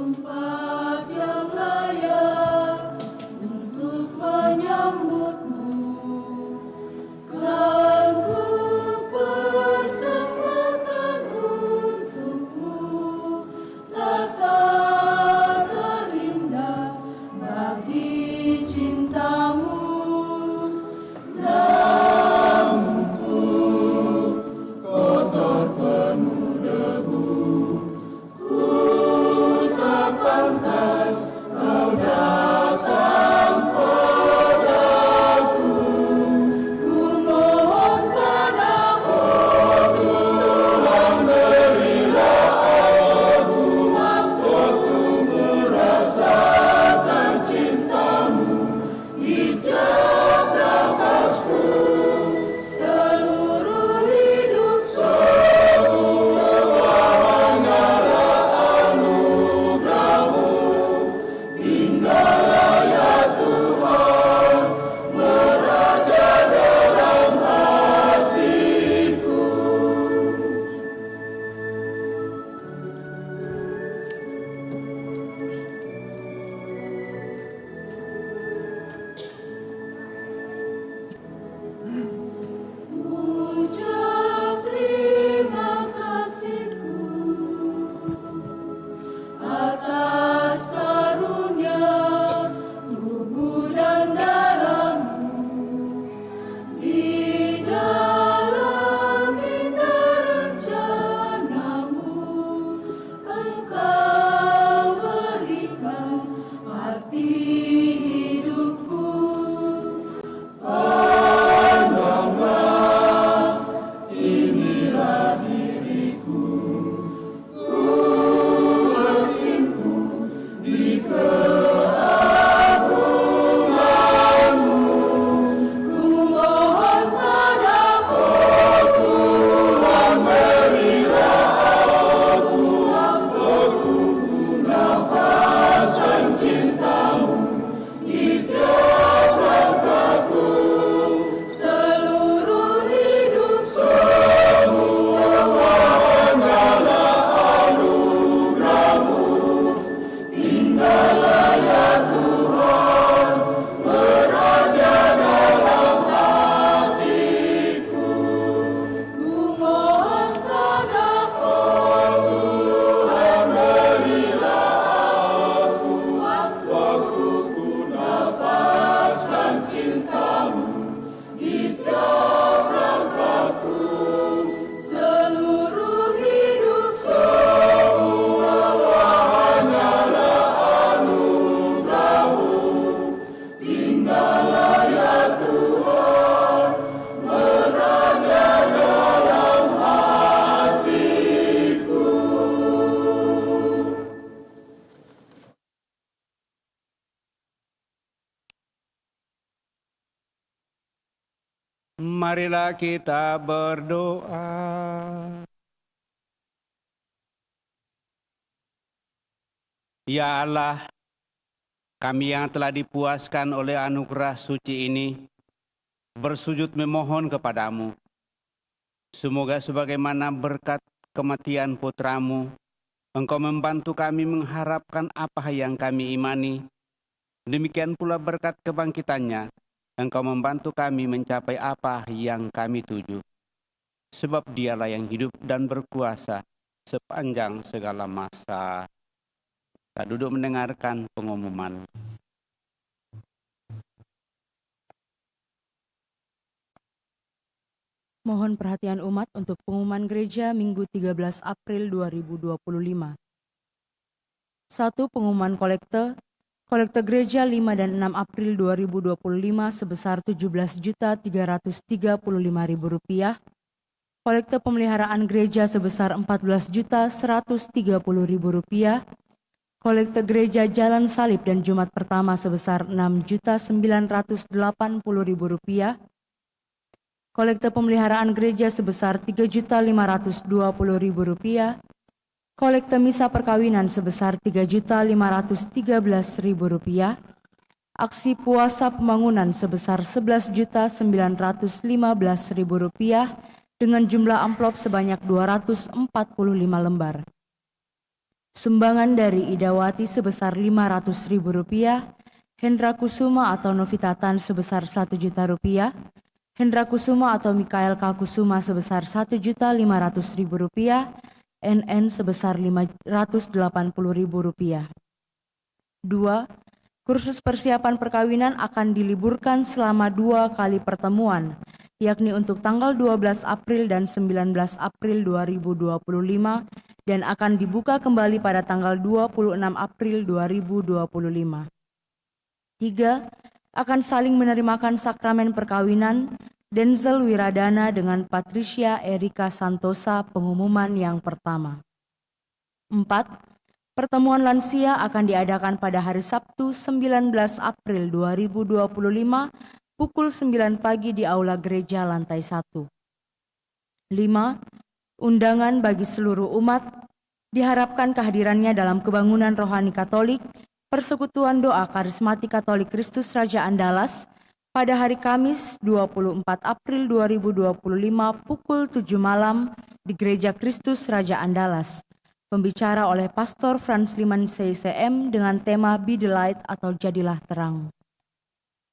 tempat yang layak untuk menyambutmu. Kan ku persembahkan untukmu tata terindah bagi cintamu. Namun ku kotor penuh debu, ku tak pantas kau datang padaku. Ku mohon padamu, Tuhan, berilah aku waktu merasakan cintamu di tiap nafasku. Seluruh hidup semua hanyalah anugerahmu. Tinggallah ya Tuhan, meraja dalam hatiku. Ucap terima kasihku atas karunia tubuh dan darahmu di dalam indah rencanamu. Engkau berikan arti hidupku. Pandanglah, inilah diriku, ku bersimpuh di keagunganmu. Ku mohon padamu, Tuhan, berilah aku waktu nafaskan cintamu di tiap langkahku. Seluruh hidup semua hanyalah anugerahmu. Tinggallah ya Tuhan, meraja dalam hatiku. Ku mohon padamu, Tuhan, berilah aku waktu ku nafaskan cintamu di tiap langkahku. Seluruh hidup semua hanyalah anugerahmu. Tinggallah ya Tuhan, meraja dalam hatiku. Marilah kita berdoa. Ya Allah, kami yang telah dipuaskan oleh anugerah suci ini, bersujud memohon kepadamu. Semoga sebagaimana berkat kematian putramu, Engkau membantu kami mengharapkan apa yang kami imani. Demikian pula berkat kebangkitannya, Engkau membantu kami mencapai apa yang kami tuju. Sebab Dialah yang hidup dan berkuasa sepanjang segala masa. Kita duduk mendengarkan pengumuman. Mohon perhatian umat untuk pengumuman gereja Minggu 13 April 2025. 1. Pengumuman kolekte gereja 5 dan 6 April 2025 sebesar Rp17.335.000. Kolekte pemeliharaan gereja sebesar Rp14.130.000. Kolekte gereja Jalan Salib dan Jumat Pertama sebesar Rp6.980.000. Kolekte pemeliharaan gereja sebesar Rp3.520.000. Kolekte misa perkawinan sebesar Rp3.513.000. Aksi puasa pembangunan sebesar Rp11.915.000 dengan jumlah amplop sebanyak 245 lembar. Sumbangan dari Idawati sebesar Rp500.000, Hendra Kusuma atau Novita Tan sebesar Rp1.000.000, Hendra Kusuma atau Mikael K. Kusuma sebesar Rp1.500.000, NN sebesar Rp580.000. 2. Kursus persiapan perkawinan akan diliburkan selama 2 kali pertemuan, yakni untuk tanggal 12 April dan 19 April 2025 dan akan dibuka kembali pada tanggal 26 April 2025. 3. Akan saling menerimakan sakramen perkawinan Denzel Wiradana dengan Patricia Erika Santosa pengumuman yang pertama. 4. Pertemuan lansia akan diadakan pada hari Sabtu 19 April 2025 pukul 9 pagi di Aula Gereja lantai 1. 5. Undangan bagi seluruh umat diharapkan kehadirannya dalam kebangunan rohani Katolik Persekutuan Doa Karismatik Katolik Kristus Raja Andalas pada hari Kamis 24 April 2025 pukul 7 malam di Gereja Kristus Raja Andalas. Pembicara oleh Pastor Franz Liman CCM dengan tema Be the Light atau Jadilah Terang.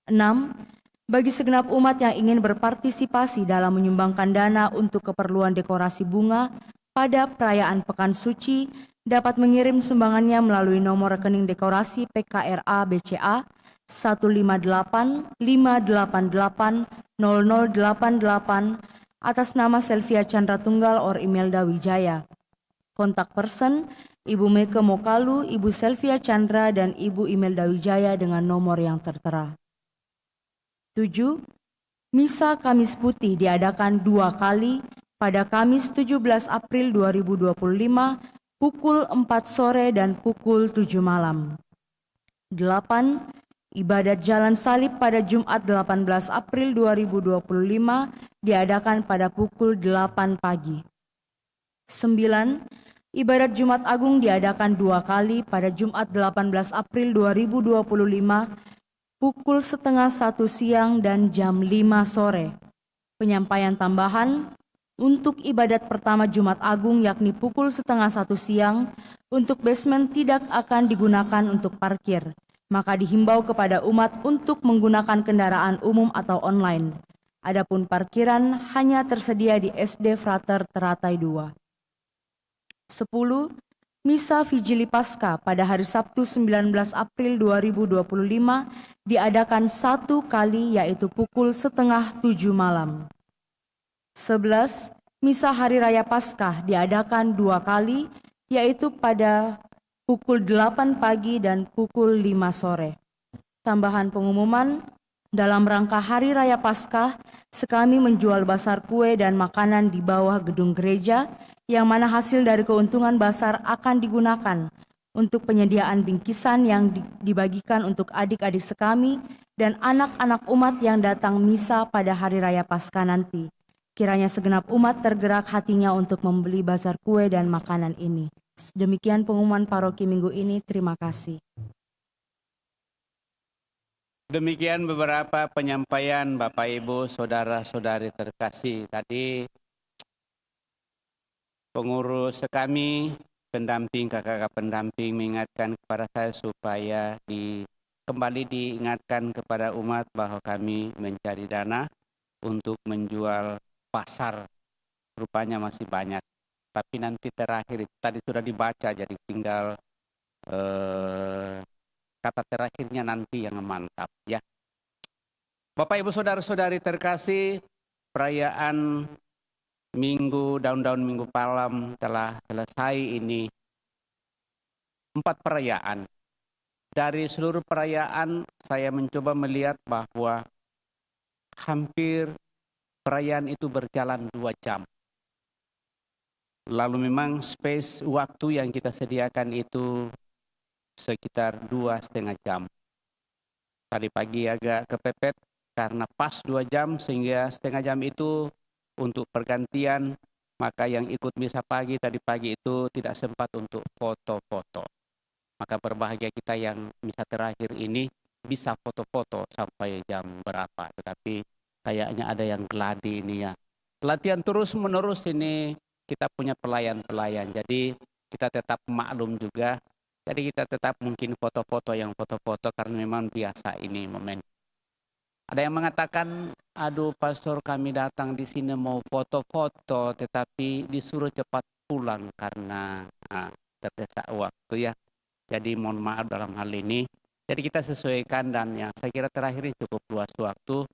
6. Bagi segenap umat yang ingin berpartisipasi dalam menyumbangkan dana untuk keperluan dekorasi bunga pada perayaan Pekan Suci, dapat mengirim sumbangannya melalui nomor rekening dekorasi PKRA BCA 15858800088 atas nama Selvia Chandra Tunggal or Imelda Wijaya. Kontak person Ibu Meke Mokalu, Ibu Selvia Chandra, dan Ibu Imelda Wijaya dengan nomor yang tertera. 7. Misa Kamis Putih diadakan 2 kali pada Kamis 17 April 2025 pukul 4 sore dan pukul 7 malam. 8. Ibadat Jalan Salib pada Jumat 18 April 2025 diadakan pada pukul 8 pagi. 9. Ibadat Jumat Agung diadakan 2 kali pada Jumat 18 April 2025 pukul 12:30 siang dan jam 5 sore. Penyampaian tambahan untuk ibadat pertama Jumat Agung yakni pukul 12:30 siang untuk basement tidak akan digunakan untuk parkir. Maka dihimbau kepada umat untuk menggunakan kendaraan umum atau online. Adapun parkiran hanya tersedia di SD Frater Teratai 2. 10. Misa Vigili Paskah pada hari Sabtu 19 April 2025 diadakan 1 kali yaitu pukul 6:30 malam. 11. Misa Hari Raya Paskah diadakan 2 kali yaitu pada pukul 8 pagi dan pukul 5 sore. Tambahan pengumuman, dalam rangka Hari Raya Paskah, sekami menjual basar kue dan makanan di bawah gedung gereja, yang mana hasil dari keuntungan basar akan digunakan untuk penyediaan bingkisan yang dibagikan untuk adik-adik sekami dan anak-anak umat yang datang misa pada Hari Raya Paskah nanti. Kiranya segenap umat tergerak hatinya untuk membeli basar kue dan makanan ini. Demikian pengumuman paroki minggu ini, terima kasih. Demikian beberapa penyampaian Bapak Ibu Saudara-saudari terkasih. Tadi pengurus kami, pendamping, kakak-kakak pendamping mengingatkan kepada saya supaya kembali diingatkan kepada umat bahwa kami mencari dana untuk menjual pasar. Rupanya masih banyak. Tapi nanti terakhir itu tadi sudah dibaca, jadi tinggal kata terakhirnya nanti yang mantap ya. Bapak Ibu Saudara-saudari terkasih, perayaan daun-daun Minggu Palem telah selesai ini. 4 perayaan. Dari seluruh perayaan saya mencoba melihat bahwa hampir perayaan itu berjalan 2 jam. Lalu memang space waktu yang kita sediakan itu sekitar 2,5 jam. Tadi pagi agak kepepet karena pas 2 jam sehingga setengah jam itu untuk pergantian. Maka yang ikut misa pagi tadi pagi itu tidak sempat untuk foto-foto. Maka berbahagia kita yang misa terakhir ini bisa foto-foto sampai jam berapa. Tetapi kayaknya ada yang geladi ini ya. Latihan terus menerus ini kita punya pelayan-pelayan. Jadi kita tetap maklum juga. Jadi kita tetap mungkin foto-foto karena memang biasa ini momen. Ada yang mengatakan, aduh pastor kami datang di sini mau foto-foto tetapi disuruh cepat pulang karena terdesak waktu ya. Jadi mohon maaf dalam hal ini. Jadi kita sesuaikan dan yang saya kira terakhir ini cukup luas waktu.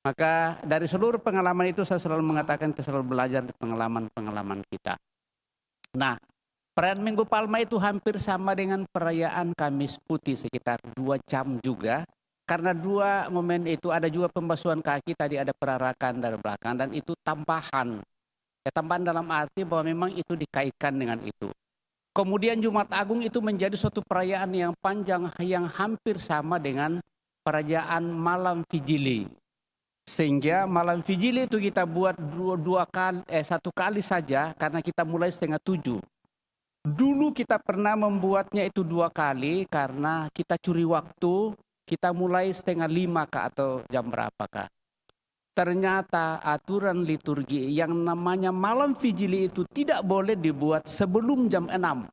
Maka dari seluruh pengalaman itu saya selalu mengatakan kita selalu belajar dari pengalaman-pengalaman kita. Nah, perayaan Minggu Palma itu hampir sama dengan perayaan Kamis Putih sekitar 2 jam juga. Karena 2 momen itu ada juga pembasuhan kaki, tadi ada perarakan dari belakang dan itu tambahan. Ya, tambahan dalam arti bahwa memang itu dikaitkan dengan itu. Kemudian Jumat Agung itu menjadi suatu perayaan yang panjang yang hampir sama dengan perayaan Malam Vigili. Sehingga Malam Vigili itu kita buat 1 kali saja karena kita mulai 6:30. Dulu kita pernah membuatnya itu 2 kali karena kita curi waktu, kita mulai 4:30 kah atau jam berapakah. Ternyata aturan liturgi yang namanya Malam Vigili itu tidak boleh dibuat sebelum jam 6.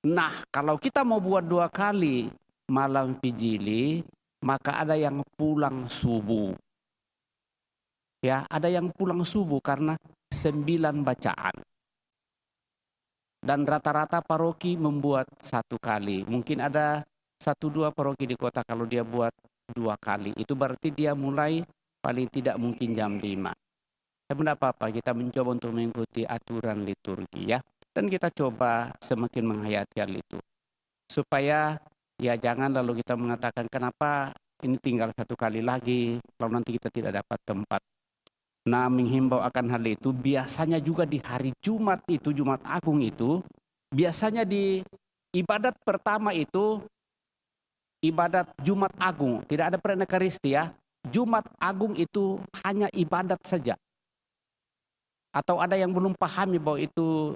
Nah, kalau kita mau buat 2 kali Malam Vigili, maka ada yang pulang subuh. Ya, ada yang pulang subuh karena 9 bacaan. Dan rata-rata paroki membuat 1 kali. Mungkin ada 1-2 paroki di kota kalau dia buat 2 kali. Itu berarti dia mulai paling tidak mungkin jam 5. Tapi tidak apa-apa, kita mencoba untuk mengikuti aturan liturgi ya. Dan kita coba semakin menghayati hal itu. Supaya ya jangan lalu kita mengatakan kenapa ini tinggal 1 kali lagi, kalau nanti kita tidak dapat tempat. Nah, menghimbau akan hal itu biasanya juga di hari Jumat itu, Jumat Agung itu, biasanya di ibadat pertama itu, ibadat Jumat Agung, tidak ada Prenekaristi ya. Jumat Agung itu hanya ibadat saja. Atau ada yang belum pahami bahwa itu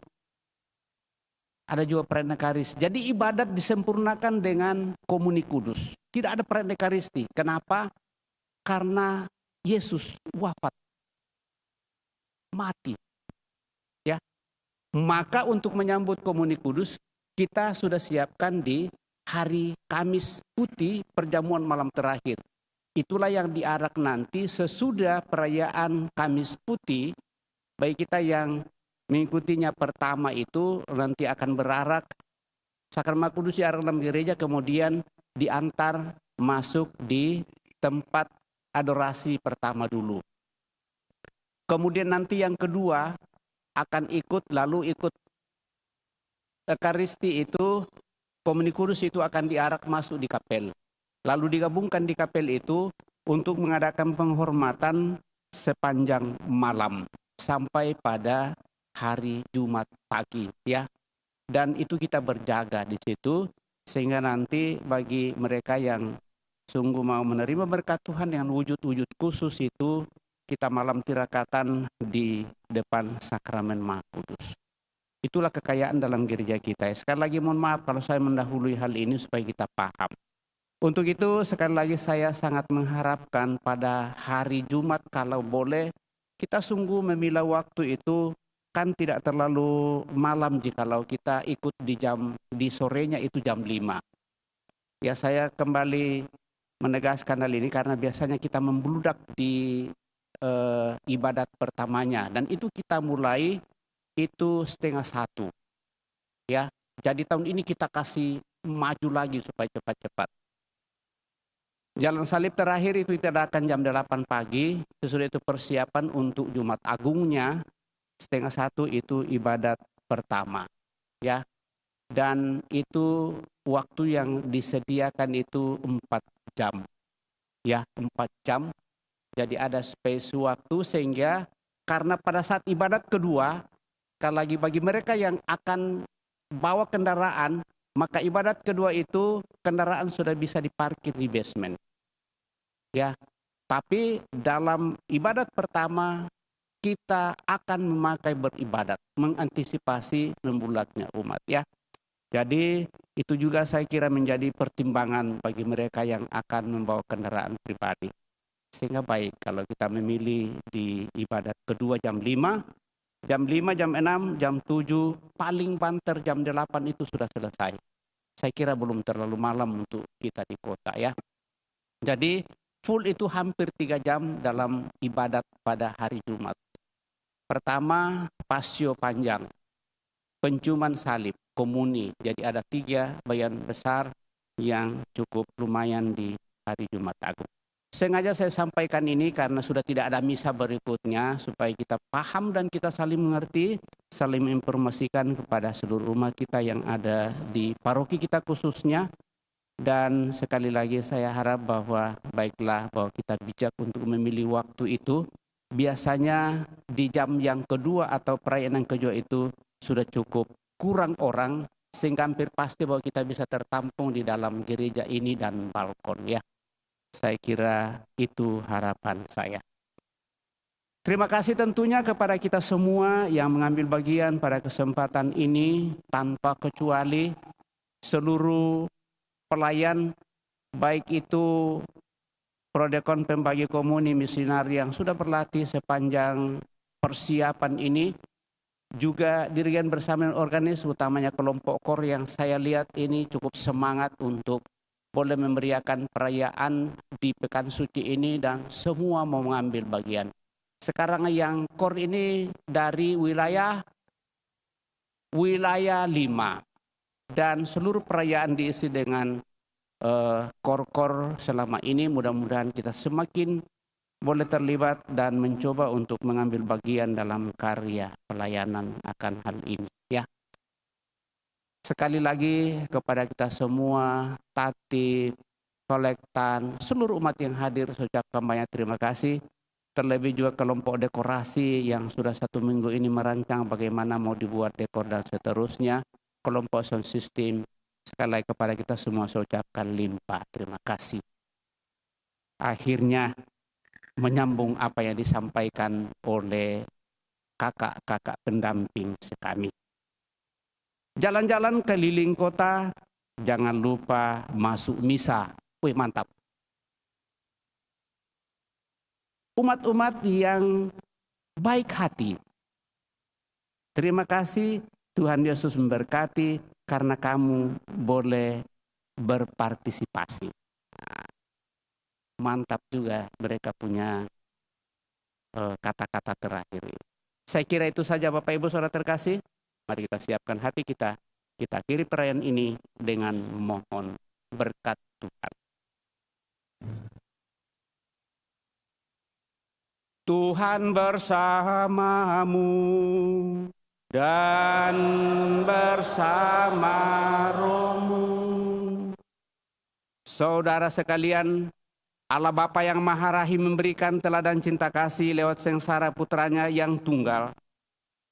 ada juga Prenekaris. Jadi ibadat disempurnakan dengan komuni kudus. Tidak ada Prenekaristi. Kenapa? Karena Yesus wafat. Mati. Ya. Maka untuk menyambut komuni kudus, kita sudah siapkan di hari Kamis Putih perjamuan malam terakhir. Itulah yang diarak nanti sesudah perayaan Kamis Putih. Baik kita yang mengikutinya pertama itu nanti akan berarak. Sakramen Kudus diarak dalam gereja kemudian diantar masuk di tempat adorasi pertama dulu. Kemudian nanti yang kedua akan ikut Ekaristi itu, komuni kudus itu akan diarak masuk di kapel. Lalu digabungkan di kapel itu untuk mengadakan penghormatan sepanjang malam sampai pada hari Jumat pagi ya. Dan itu kita berjaga di situ sehingga nanti bagi mereka yang sungguh mau menerima berkat Tuhan dengan wujud-wujud khusus itu kita malam tirakatan di depan sakramen Maha Kudus. Itulah kekayaan dalam gereja kita. Sekali lagi mohon maaf kalau saya mendahului hal ini supaya kita paham. Untuk itu sekali lagi saya sangat mengharapkan pada hari Jumat kalau boleh kita sungguh memilah waktu itu kan tidak terlalu malam jikalau kita ikut di sorenya itu jam 5. Ya saya kembali menegaskan hal ini karena biasanya kita membludak di ibadat pertamanya dan itu kita mulai itu 12:30. Ya, jadi tahun ini kita kasih maju lagi supaya cepat-cepat. Jalan salib terakhir itu tidak akan jam 8 pagi, sesudah itu persiapan untuk Jumat Agungnya 12:30 itu ibadat pertama. Ya. Dan itu waktu yang disediakan itu 4 jam. Ya, 4 jam. Jadi ada space waktu sehingga karena pada saat ibadat kedua, kalau lagi bagi mereka yang akan bawa kendaraan, maka ibadat kedua itu kendaraan sudah bisa diparkir di basement. Ya, tapi dalam ibadat pertama kita akan memakai beribadat, mengantisipasi membulatnya umat ya. Jadi itu juga saya kira menjadi pertimbangan bagi mereka yang akan membawa kendaraan pribadi. Sehingga baik kalau kita memilih di ibadat kedua jam 5, Jam 5, jam 6, jam 7, paling banter jam 8 itu sudah selesai. Saya kira belum terlalu malam untuk kita di kota ya. Jadi full itu hampir 3 jam dalam ibadat pada hari Jumat. Pertama, pasio panjang, penciuman salib, komuni. Jadi ada 3 bagian besar yang cukup lumayan di hari Jumat Agung. Sengaja saya sampaikan ini karena sudah tidak ada misa berikutnya supaya kita paham dan kita saling mengerti, saling menginformasikan kepada seluruh umat kita yang ada di paroki kita khususnya. Dan sekali lagi saya harap bahwa baiklah bahwa kita bijak untuk memilih waktu itu. Biasanya di jam yang kedua atau perayaan yang kedua itu sudah cukup kurang orang sehingga hampir pasti bahwa kita bisa tertampung di dalam gereja ini dan balkon ya. Saya kira itu harapan saya. Terima kasih tentunya kepada kita semua yang mengambil bagian pada kesempatan ini tanpa kecuali seluruh pelayan baik itu prodekon pembagi komuni misionari yang sudah berlatih sepanjang persiapan ini, juga dirigen bersama dengan organis utamanya kelompok KOR yang saya lihat ini cukup semangat untuk boleh memberiakan perayaan di Pekan Suci ini dan semua mau mengambil bagian. Sekarang yang KOR ini dari wilayah 5 dan seluruh perayaan diisi dengan KOR-KOR selama ini. Mudah-mudahan kita semakin boleh terlibat dan mencoba untuk mengambil bagian dalam karya pelayanan akan hal ini ya. Sekali lagi kepada kita semua, tatib, kolektan, seluruh umat yang hadir, saya ucapkan banyak terima kasih. Terlebih juga kelompok dekorasi yang sudah 1 minggu ini merancang bagaimana mau dibuat dekor dan seterusnya. Kelompok sound system, sekali lagi kepada kita semua saya ucapkan limpah terima kasih. Akhirnya menyambung apa yang disampaikan oleh kakak-kakak pendamping sekami. Jalan-jalan keliling kota, jangan lupa masuk misa. Wih, mantap. Umat-umat yang baik hati. Terima kasih Tuhan Yesus memberkati karena kamu boleh berpartisipasi. Nah, mantap juga mereka punya kata-kata terakhir. Saya kira itu saja Bapak Ibu Saudara terkasih. Mari kita siapkan hati kita. Kita akhiri perayaan ini dengan mohon berkat Tuhan. Tuhan bersamamu dan bersama rohmu. Saudara sekalian, Allah Bapa yang Maha Rahim memberikan teladan cinta kasih lewat sengsara putranya yang tunggal.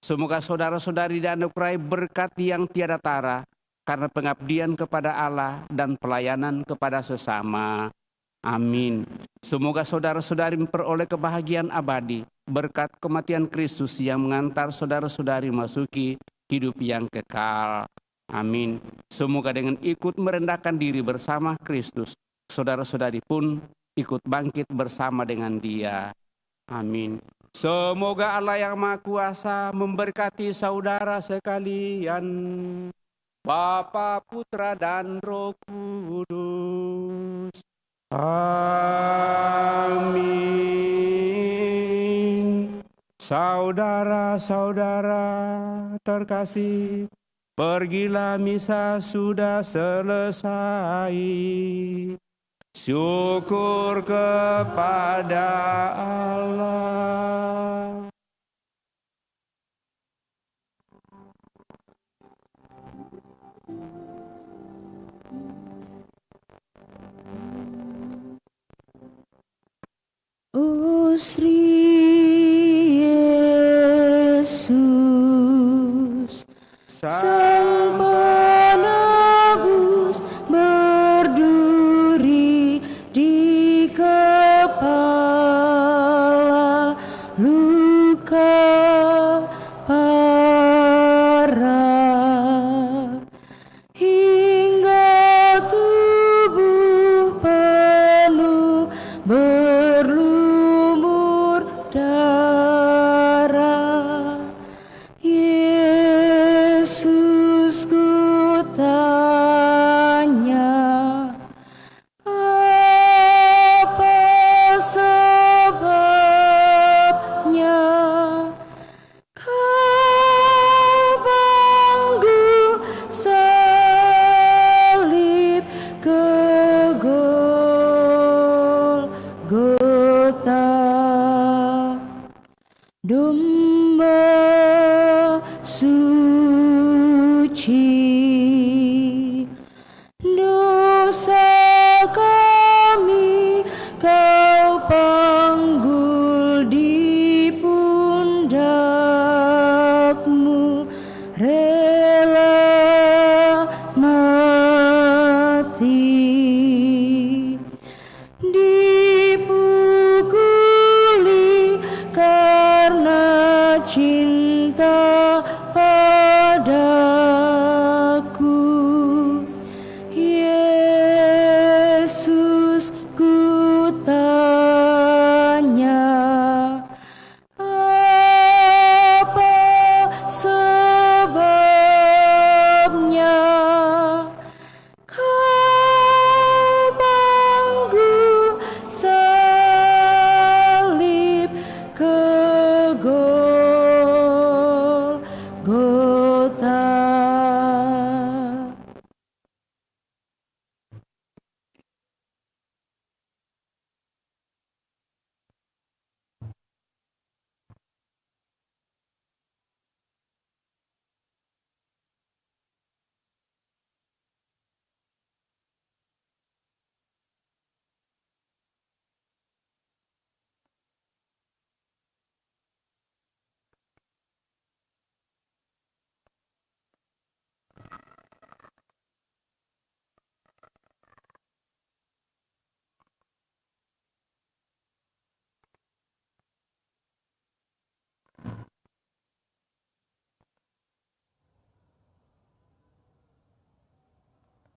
Semoga saudara-saudari dianugerahi berkat yang tiada tara karena pengabdian kepada Allah dan pelayanan kepada sesama. Amin. Semoga saudara-saudari memperoleh kebahagiaan abadi berkat kematian Kristus yang mengantar saudara-saudari masuki hidup yang kekal. Amin. Semoga dengan ikut merendahkan diri bersama Kristus, saudara-saudari pun ikut bangkit bersama dengan Dia. Amin. Semoga Allah yang Maha Kuasa memberkati saudara sekalian, Bapa, Putra, dan Roh Kudus. Amin. Saudara-saudara terkasih, pergilah misa sudah selesai. Syukur kepada Allah. Oh Sri